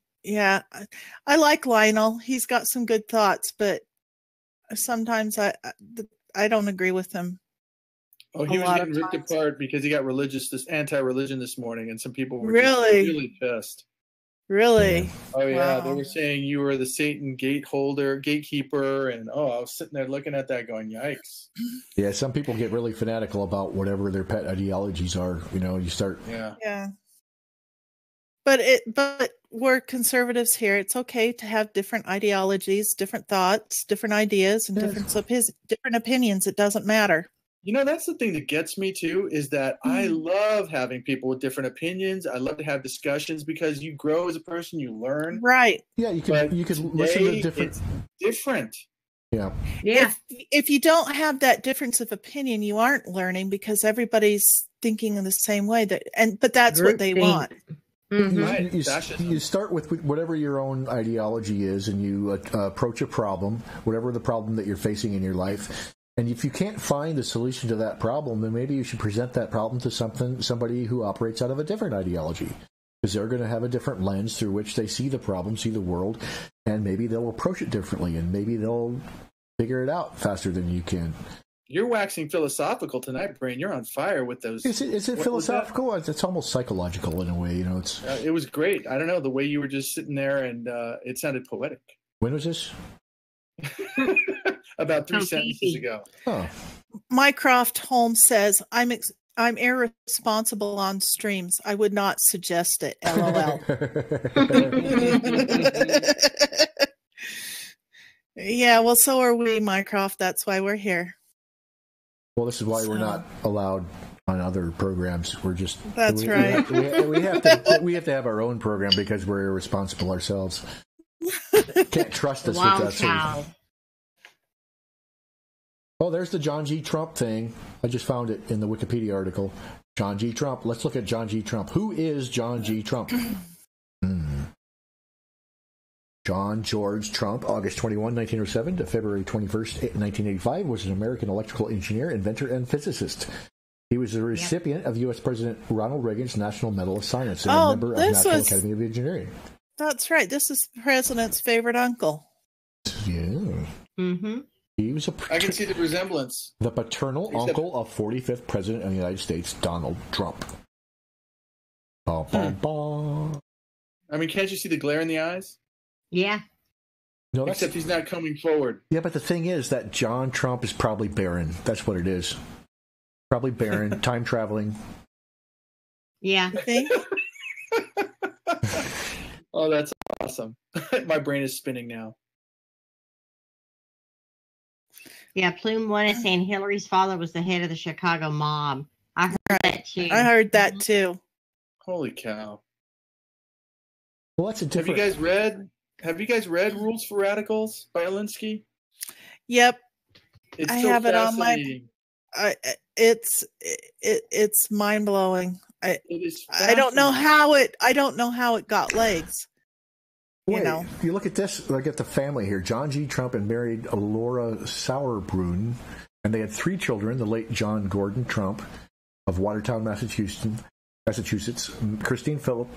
like Lionel. He's got some good thoughts, but sometimes I don't agree with him. Oh, he was getting ripped apart because he got anti-religion this morning, and some people were really pissed. Really? Oh yeah, wow. They were saying you were the Satan gatekeeper, and I was sitting there looking at that, going, "Yikes!" Yeah, some people get really fanatical about whatever their pet ideologies are. You start. Yeah. But we're conservatives here. It's okay to have different ideologies, different thoughts, different ideas, and different opinions. It doesn't matter. That's the thing that gets me too, is that I love having people with different opinions. I love to have discussions because you grow as a person, you learn. Right. Yeah, you can listen to different. It's different. Yeah. Yeah. If you don't have that difference of opinion, you aren't learning because everybody's thinking in the same way. But that's what they want. Mm-hmm. Right. You start with whatever your own ideology is, and you approach a problem, whatever the problem that you're facing in your life. And if you can't find the solution to that problem, then maybe you should present that problem to somebody who operates out of a different ideology, because they're going to have a different lens through which they see the problem, see the world, and maybe they'll approach it differently, and maybe they'll figure it out faster than you can. You're waxing philosophical tonight, Brain. You're on fire with those. Is it philosophical? It's almost psychological in a way. It's. It was great. I don't know, the way you were just sitting there, and it sounded poetic. When was this? About 3 sentences ago. Oh. Mycroft Holmes says, I'm irresponsible on streams. I would not suggest it. LOL. Yeah, well, so are we, Mycroft. That's why we're here. Well, this is why we're not allowed on other programs. We're just right. We have to have our own program because we're irresponsible ourselves. Can't trust us with that sort of thing. Oh, there's the John G. Trump thing. I just found it in the Wikipedia article. John G. Trump. Let's look at John G. Trump. Who is John G. Trump? John George Trump, August 21, 1907 to February 21st, 1985, was an American electrical engineer, inventor, and physicist. He was a recipient of U.S. President Ronald Reagan's National Medal of Science and a member of the National Academy of Engineering. That's right. This is the president's favorite uncle. Yeah. Mm-hmm. He was I can see the resemblance. The paternal uncle of 45th President of the United States, Donald Trump. I mean, can't you see the glare in the eyes? Yeah. No, except he's not coming forward. Yeah, but the thing is that John Trump is probably barren. That's what it is. Probably barren, time traveling. Yeah. Think? Oh, that's awesome. My brain is spinning now. Yeah, Plume One is saying Hillary's father was the head of the Chicago mob. I heard that too. I heard that too. Holy cow! Well, that's a different. Have you guys read Rules for Radicals by Alinsky? Yep. I have it on my. It's mind blowing. It is. I don't know how it got legs. Wait, you look at this, look at the family here. John G. Trump and married Laura Sauerbrunn, and they had 3 children. The late John Gordon Trump of Watertown, Massachusetts, Massachusetts, Christine Philp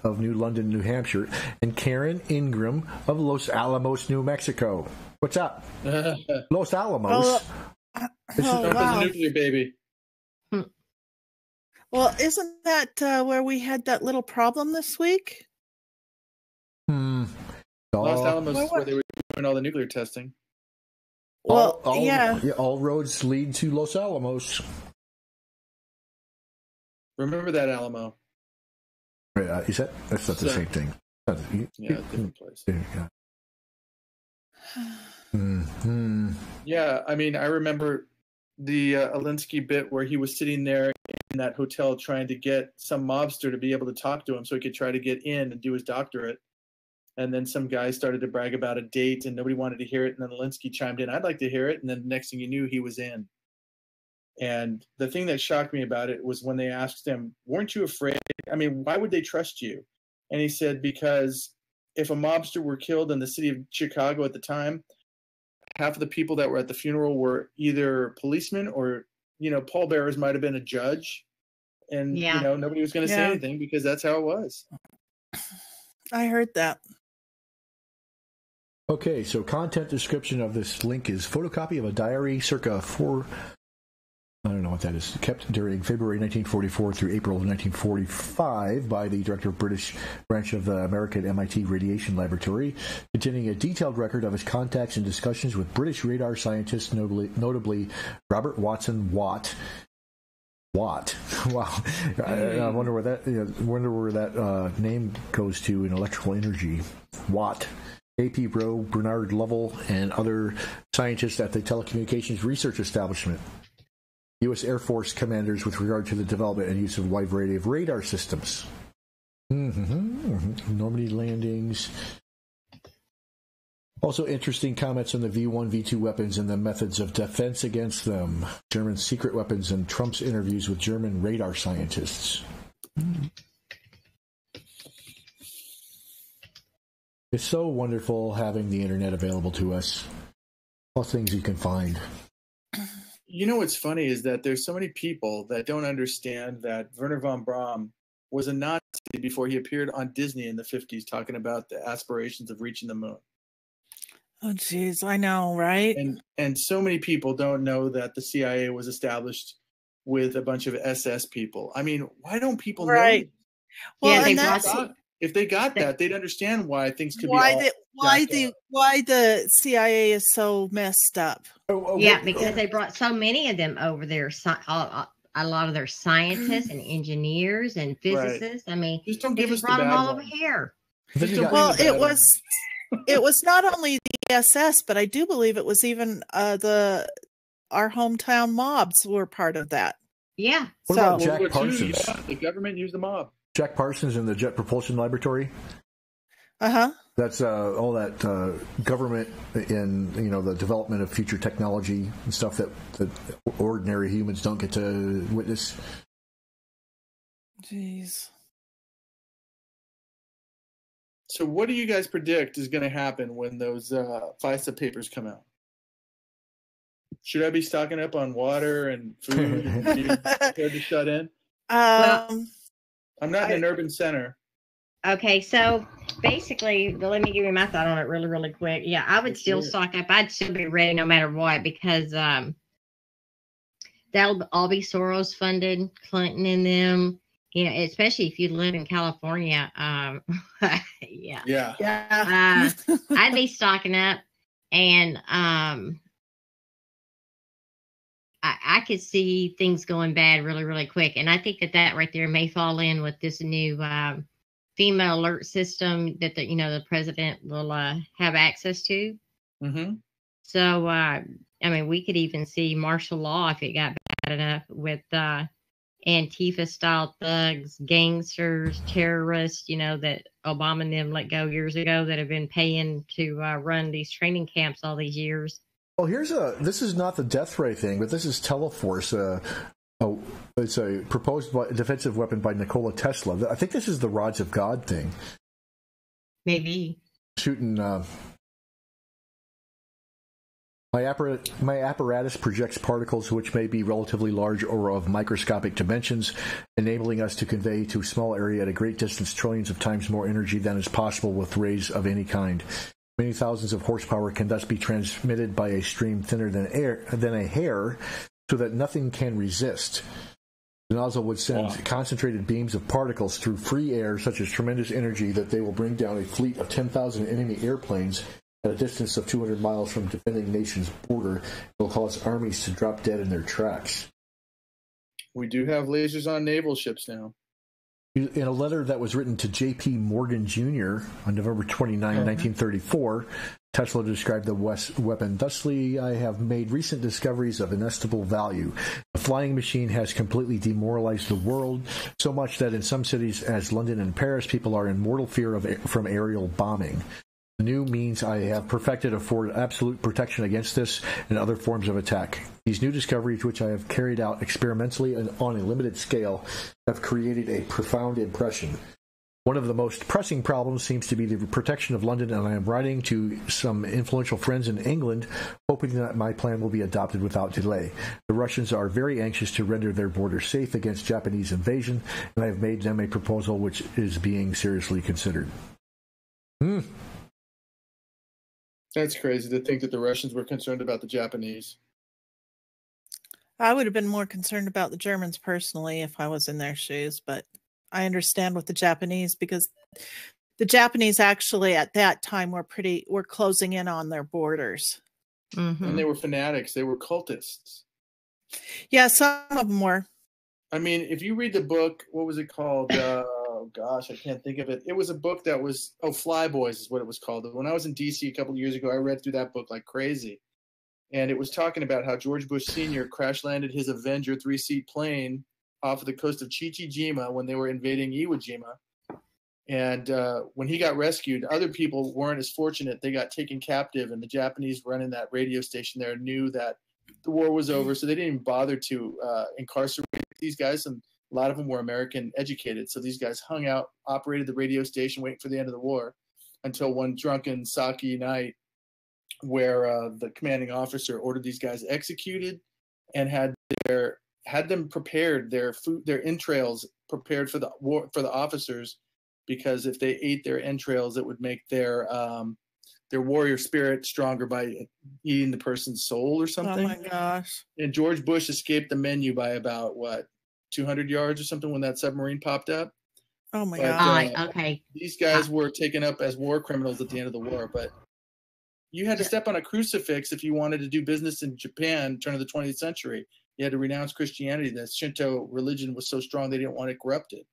of New London, New Hampshire, and Karen Ingram of Los Alamos, New Mexico. What's up? Los Alamos. Wow. Nuclear baby. Well, isn't that where we had that little problem this week? Los Alamos is where they were doing all the nuclear testing. Well, all roads lead to Los Alamos. Remember that Alamo. Is that? That's not the same thing. Yeah, different place. Yeah. Yeah, I mean, I remember the Alinsky bit where he was sitting there in that hotel trying to get some mobster to be able to talk to him so he could try to get in and do his doctorate. And then some guy started to brag about a date and nobody wanted to hear it. And then Alinsky chimed in, I'd like to hear it. And then the next thing you knew, he was in. And the thing that shocked me about it was when they asked him, weren't you afraid? I mean, why would they trust you? And he said, because if a mobster were killed in the city of Chicago at the time, half of the people that were at the funeral were either policemen or, pallbearers might have been a judge. And, nobody was going to say anything because that's how it was. I heard that. Okay, so content description of this link is photocopy of a diary circa I don't know what that is, kept during February 1944 through April of 1945 by the director of British branch of the American MIT Radiation Laboratory, containing a detailed record of his contacts and discussions with British radar scientists, notably Robert Watson Watt. Wow. I wonder where that name goes to in electrical energy. Watt. A.P. Rowe, Bernard Lovell, and other scientists at the Telecommunications Research Establishment. U.S. Air Force commanders with regard to the development and use of a wide variety of radar systems. Normandy landings. Also interesting comments on the V-1, V-2 weapons and the methods of defense against them. German secret weapons and Trump's interviews with German radar scientists. It's so wonderful having the internet available to us. All things you can find. You know what's funny is that there's so many people that don't understand that Wernher von Braun was a Nazi before he appeared on Disney in the 50s talking about the aspirations of reaching the moon. Oh, geez, I know, right? And so many people don't know that the CIA was established with a bunch of SS people. I mean, why don't people know? Well, and if they got that, they'd understand why things could why the CIA is so messed up. Yeah, because they brought so many of them over there. A lot of their scientists and engineers and physicists. Right. I mean, just don't give us brought the them all one. over here. Well, it was not only the SS, but I do believe it was even our hometown mobs were part of that. Yeah. What about Jack Parsons? The government used the mob. Jack Parsons in the Jet Propulsion Laboratory. That's all that government in the development of future technology and stuff that ordinary humans don't get to witness. Jeez. So what do you guys predict is going to happen when those FISA papers come out? Should I be stocking up on water and food and being prepared to shut in? I'm not in an urban center. Okay, so basically, let me give you my thought on it really, really quick. Yeah, I would still stock up. I'd still be ready no matter what because that'll all be Soros funded, Clinton and them. Especially if you live in California. I'd be stocking up, and I could see things going bad really, really quick. And I think that right there may fall in with this new female alert system that the president will have access to. Mm-hmm. So, I mean, we could even see martial law if it got bad enough with Antifa-style thugs, gangsters, terrorists, that Obama and them let go years ago that have been paying to run these training camps all these years. Well, this is not the death ray thing, but this is Teleforce. It's a proposed defensive weapon by Nikola Tesla. I think this is the Rods of God thing. Maybe. Shooting My apparatus projects particles which may be relatively large or of microscopic dimensions, enabling us to convey to a small area at a great distance trillions of times more energy than is possible with rays of any kind. Many thousands of horsepower can thus be transmitted by a stream thinner than a hair, so that nothing can resist. The nozzle would send concentrated beams of particles through free air, such as tremendous energy that they will bring down a fleet of 10,000 enemy airplanes at a distance of 200 miles from defending nation's border. It will cause armies to drop dead in their tracks. We do have lasers on naval ships now. In a letter that was written to J.P. Morgan Jr. on November 29, 1934, Tesla described the weapon thusly: I have made recent discoveries of inestimable value. The flying machine has completely demoralized the world, so much that in some cities, as London and Paris, people are in mortal fear from aerial bombing. The new means I have perfected afford absolute protection against this and other forms of attack. These new discoveries, which I have carried out experimentally and on a limited scale, have created a profound impression. One of the most pressing problems seems to be the protection of London, and I am writing to some influential friends in England, hoping that my plan will be adopted without delay. The Russians are very anxious to render their border safe against Japanese invasion, and I have made them a proposal which is being seriously considered. That's crazy to think that the Russians were concerned about the Japanese. I would have been more concerned about the Germans personally if I was in their shoes, but I understand with the Japanese, because the Japanese actually at that time were closing in on their borders. Mm-hmm. And they were fanatics. They were cultists. Yeah, some of them were. I mean, if you read the book, what was it called? Oh gosh, I can't think of it. It was a book that was, Fly Boys is what it was called. When I was in DC a couple of years ago, I read through that book like crazy. And it was talking about how George Bush Sr. crash landed his Avenger 3-seat plane off of the coast of Chichijima when they were invading Iwo Jima. And when he got rescued, other people weren't as fortunate. They got taken captive, and the Japanese running that radio station there knew that the war was over, so they didn't even bother to incarcerate these guys. And a lot of them were American educated. So these guys hung out, operated the radio station, waiting for the end of the war, until one drunken sake night where the commanding officer ordered these guys executed and had them prepared, their food, their entrails prepared for the war, for the officers, because if they ate their entrails, it would make their warrior spirit stronger by eating the person's soul or something. Oh my gosh. And George Bush escaped the menu by about 200 yards or something when that submarine popped up. Oh my god. Okay. These guys were taken up as war criminals at the end of the war, but you had to step on a crucifix if you wanted to do business in Japan, turn of the 20th century. You had to renounce Christianity. The Shinto religion was so strong they didn't want it corrupted.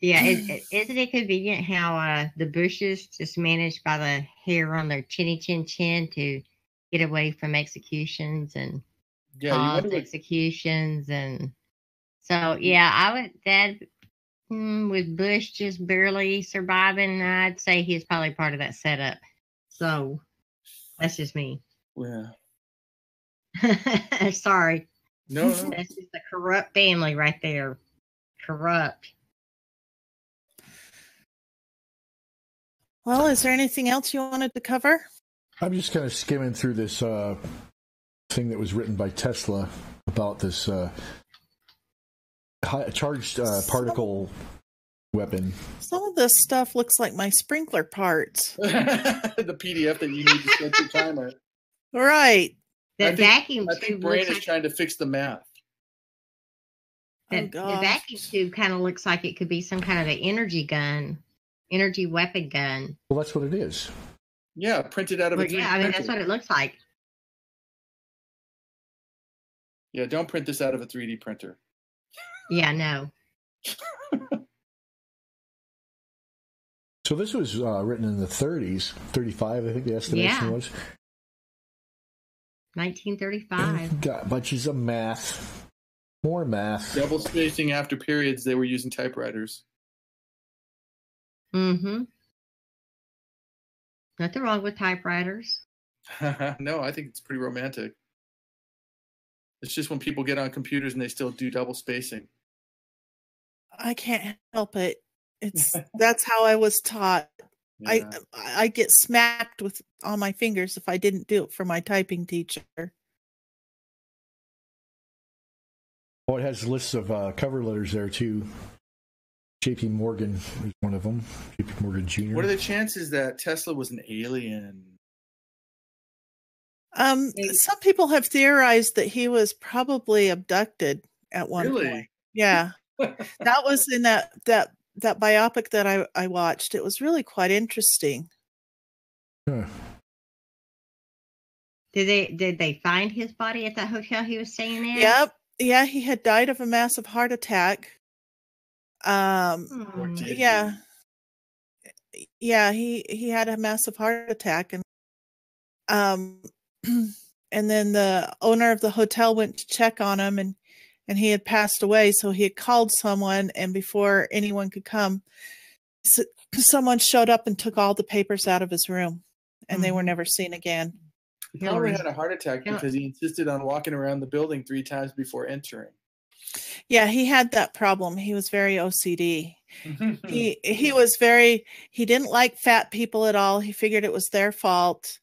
Yeah, isn't it convenient how the Bushes just managed by the hair on their chinny chin chin to get away from executions and executions, and so with Bush just barely surviving, I'd say he's probably part of that setup. So that's just me. Yeah. Sorry. No. That's just a corrupt family right there. Corrupt. Well, is there anything else you wanted to cover? I'm just kind of skimming through this thing that was written by Tesla about this charged particle weapon. Some of this stuff looks like my sprinkler parts. The PDF that you need to set your timer. Right. I think Brain is trying to fix the math. The vacuum tube kind of looks like it could be some kind of an energy weapon gun. Well, that's what it is. Yeah, printed out of a 3D printer. I mean, that's what it looks like. Yeah, don't print this out of a 3D printer. Yeah, no. So this was written in the 30s, 35, I think the estimation was. 1935. Got bunches of math. More math. Double spacing after periods, they were using typewriters. Mm-hmm. Nothing wrong with typewriters. No, I think it's pretty romantic. It's just when people get on computers and they still do double spacing. I can't help it. That's how I was taught. I get smacked with on my fingers if I didn't do it for my typing teacher. Oh, it has lists of cover letters there too. J.P. Morgan is one of them. J.P. Morgan Jr. What are the chances that Tesla was an alien? Some people have theorized that he was probably abducted at one point. Yeah, that was in that biopic that I watched. It was really quite interesting. Huh. Did they find his body at that hotel he was staying at? Yep. Yeah, he had died of a massive heart attack. Yeah. Yeah, he had a massive heart attack, and and then the owner of the hotel went to check on him, and he had passed away. So he had called someone, and before anyone could come, someone showed up and took all the papers out of his room, and they were never seen again. He probably had a heart attack because he insisted on walking around the building 3 times before entering. Yeah, he had that problem. He was very OCD. he didn't like fat people at all. He figured it was their fault.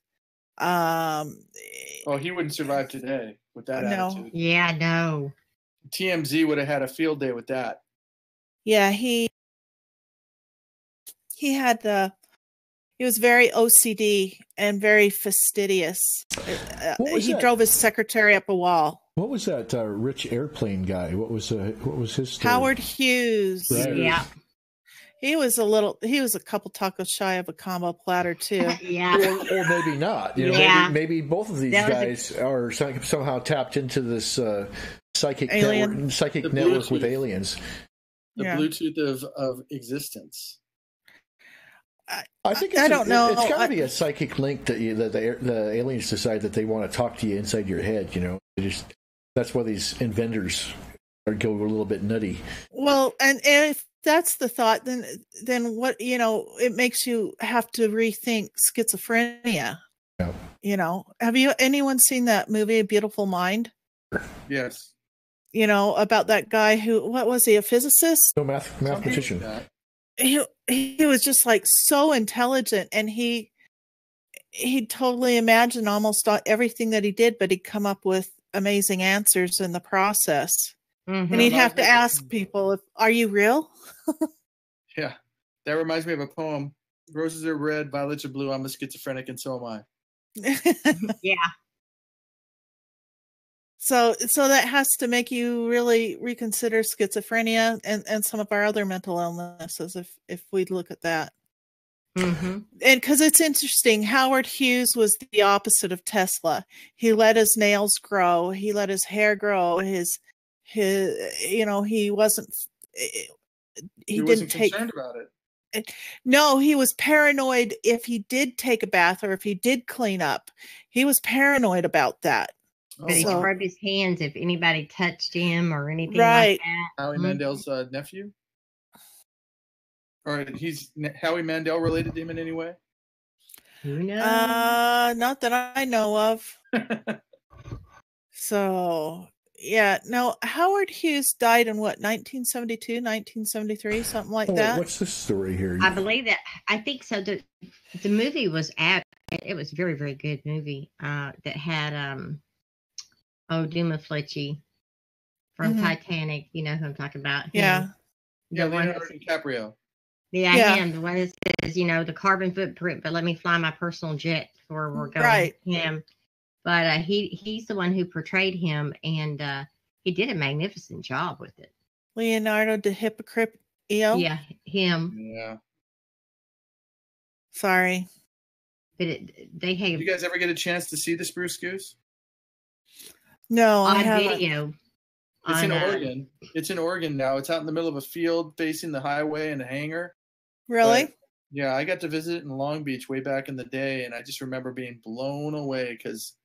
He wouldn't survive today with that attitude. Yeah, no. TMZ would have had a field day with that. Yeah, he was very OCD and very fastidious. He drove his secretary up a wall. What was that rich airplane guy? What was his story? Howard Hughes. Right. Yeah. He was a couple tacos shy of a combo platter too. Yeah. Or maybe not. You know, maybe both of these guys are somehow tapped into this psychic network with aliens. The Bluetooth of existence. I think I don't know. It's got to be a psychic link that the aliens decide that they want to talk to you inside your head. You know, that's why these inventors go a little bit nutty. Well, and if that's the thought, then what, it makes you have to rethink schizophrenia. Yeah. Have anyone seen that movie, A Beautiful Mind? Yes. About that guy who, what was he, a physicist? No, mathematician. He was just like so intelligent, and he totally imagined almost everything that he did, but he'd come up with amazing answers in the process. Mm-hmm. And he'd have to ask people, are you real? Yeah. That reminds me of a poem. Roses are red, violets are blue. I'm a schizophrenic, and so am I. Yeah. So that has to make you really reconsider schizophrenia and some of our other mental illnesses if we look at that. Mm-hmm. And because it's interesting, Howard Hughes was the opposite of Tesla. He let his nails grow. He let his hair grow. He wasn't. He wasn't concerned about it. No, he was paranoid if he did take a bath or if he did clean up. He was paranoid about that. But he rubbed his hands if anybody touched him or anything like that. Howie Mandel's nephew? Or he's Howie Mandel related to him in any way? Who knows? Not that I know of. So, yeah. No, Howard Hughes died in what, 1972, 1973, something like that? What's the story here? I think so. The movie was it was a very, very good movie that had Duma Fletchy from Titanic. You know who I'm talking about. Yeah. Leonardo DiCaprio. Yeah, him. The one that says, the carbon footprint, but let me fly my personal jet before we're going. Right. Him. But he's the one who portrayed him, and he did a magnificent job with it. Leonardo DiCaprio? Yeah, him. Yeah. Sorry. But they have. Did you guys ever get a chance to see the Spruce Goose? No, on I haven't. Video. It's in Oregon. It's in Oregon now. It's out in the middle of a field facing the highway and a hangar. Really? But, yeah, I got to visit in Long Beach way back in the day, and I just remember being blown away because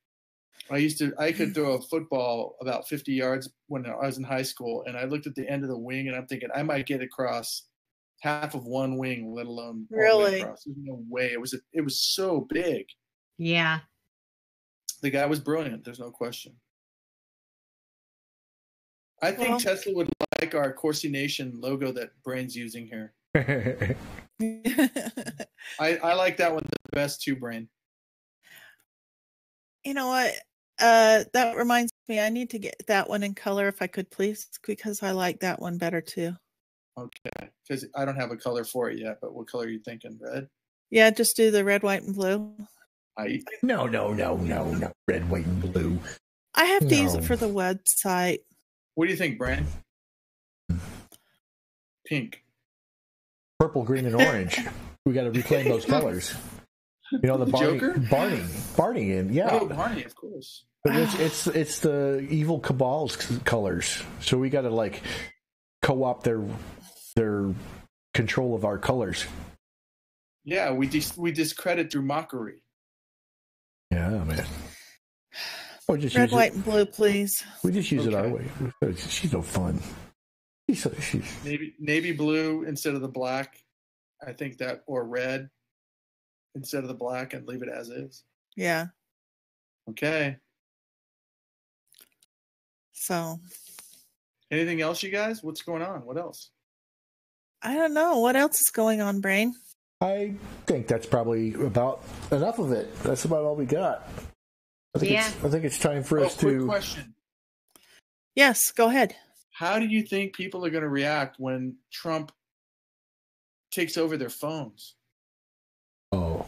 I could throw a football about 50 yards when I was in high school, and I looked at the end of the wing, and I'm thinking I might get across half of one wing, let alone all the way across. There's no way. It was so big. Yeah. The guy was brilliant. There's no question. I think Tesla would like our Corsi Nation logo that Brain's using here. I like that one the best too, Brain. You know what? That reminds me, I need to get that one in color if I could, please, because I like that one better too. Okay, because I don't have a color for it yet, but what color are you thinking? Red? Yeah, just do the red, white, and blue. No. Red, white, and blue. I have to use it for the website. What do you think, Brand? Pink. Purple, green, and orange. We got to reclaim those colors. You know, the Joker? Barney, and yeah. Oh, Barney, of course. But it's the evil cabal's colors. So we got to like co-opt their control of our colors. Yeah, we discredit through mockery. Yeah, man. Or just Red, white, and blue, please. We just use it our way. She's no fun. She's navy blue instead of the black. I think that, or red instead of the black, and leave it as is. Yeah. Okay. So. Anything else, you guys? What's going on? What else? I don't know. What else is going on, Brain? I think that's probably about enough of it. That's about all we got. I think it's time for us to. Quick question. Yes, go ahead. How do you think people are going to react when Trump takes over their phones? Oh.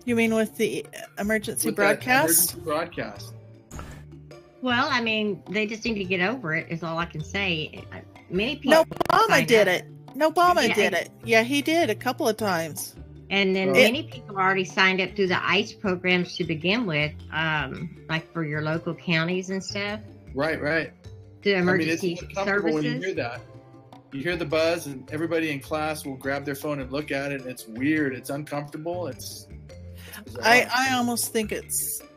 You mean with the emergency broadcast? Emergency broadcast. Well, I mean, they just need to get over it, is all I can say. Many people. No, Obama did it. No, Obama did it. Yeah, he did a couple of times. And then many people already signed up through the ICE programs to begin with, like for your local counties and stuff. Right. The emergency services. When you hear that, you hear the buzz, and everybody in class will grab their phone and look at it, and it's weird. It's uncomfortable. I almost think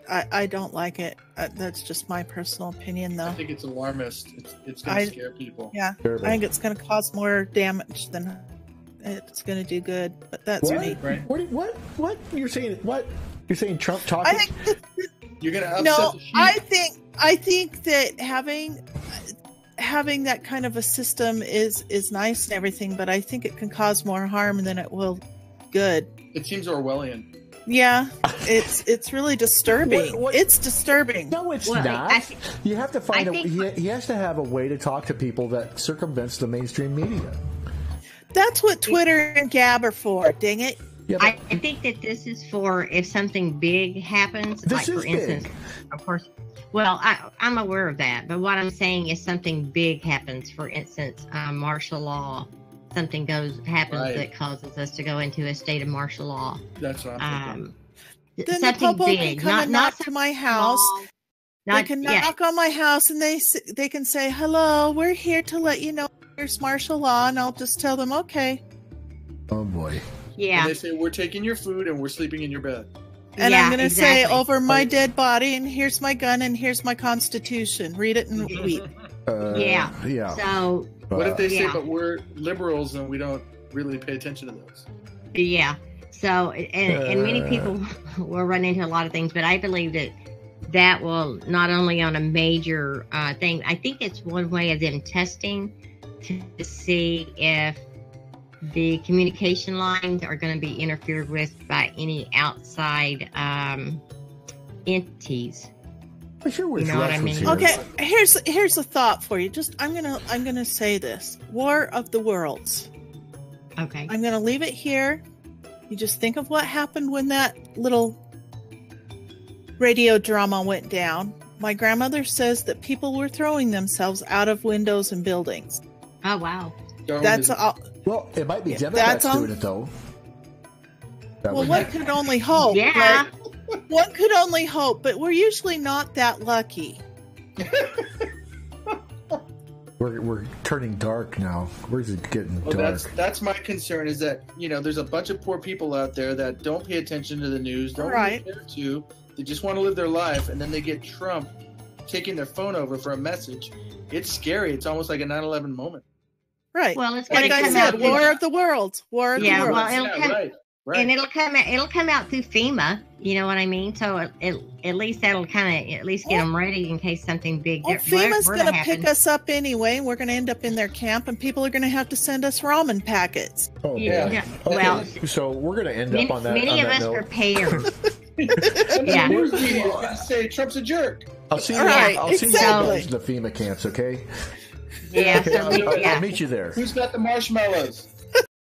I don't like it. That's just my personal opinion, though. I think it's alarmist. It's going to scare people. Yeah, I think it's going to cause more damage than it's going to do good. But that's me. Right? What you're saying? What you're saying? Trump talking? I think you're going to upset the sheep. I think that having that kind of a system is nice and everything, but I think it can cause more harm than it will good. It seems Orwellian. Yeah, it's really disturbing. It's disturbing. No, it's not. You have to find he has to have a way to talk to people that circumvents the mainstream media. That's what Twitter and Gab are for. Dang it. Yeah, I think that this is for if something big happens. Like, for instance, of course. Well, I'm aware of that, but what I'm saying is something big happens. For instance, martial law. Something happens that causes us to go into a state of martial law. That's what I'm thinking. Then the Popo can come and knock to my house. They can knock on my house and they can say, "Hello, we're here to let you know there's martial law," and I'll just tell them, "Okay." Oh boy. Yeah. And they say, "We're taking your food and we're sleeping in your bed." And I'm going to say, "Over my dead body, and here's my gun, and here's my Constitution. Read it and weep." Yeah. So. What if they say, "But we're liberals and we don't really pay attention to those"? Yeah. So, and many people will run into a lot of things, but I believe that will not only on a major thing. I think it's one way of them testing to see if the communication lines are going to be interfered with by any outside entities. Sure, you know what I mean? Here. Okay, here's a thought for you. I'm gonna say this: War of the Worlds. Okay. I'm gonna leave it here. You just think of what happened when that little radio drama went down. My grandmother says that people were throwing themselves out of windows and buildings. Oh wow! That's all. Well, it might be Democrats doing it though. Well, one could only hope. Yeah. One could only hope, but we're usually not that lucky. We're turning dark now. Where's it getting dark? That's my concern. Is that there's a bunch of poor people out there that don't pay attention to the news, don't really care to. They just want to live their life, and then they get Trump taking their phone over for a message. It's scary. It's almost like a 9/11 moment. Right. Well, it's like I said, War of the Worlds. War of the Worlds. Well, Right. And it'll come out through FEMA. You know what I mean? So at least that'll kind of at least get them ready in case something big. Well, FEMA's going to pick us up anyway. We're going to end up in their camp, and people are going to have to send us ramen packets. Oh, yeah. Okay. Well, so we're going to end up on that. Many of us note. prepared. Yeah. News media is going to say Trump's a jerk. I'll see you. Right, I'll see you at the FEMA camps. Okay. Yeah. Okay, So I'll meet you there. Who's got the marshmallows?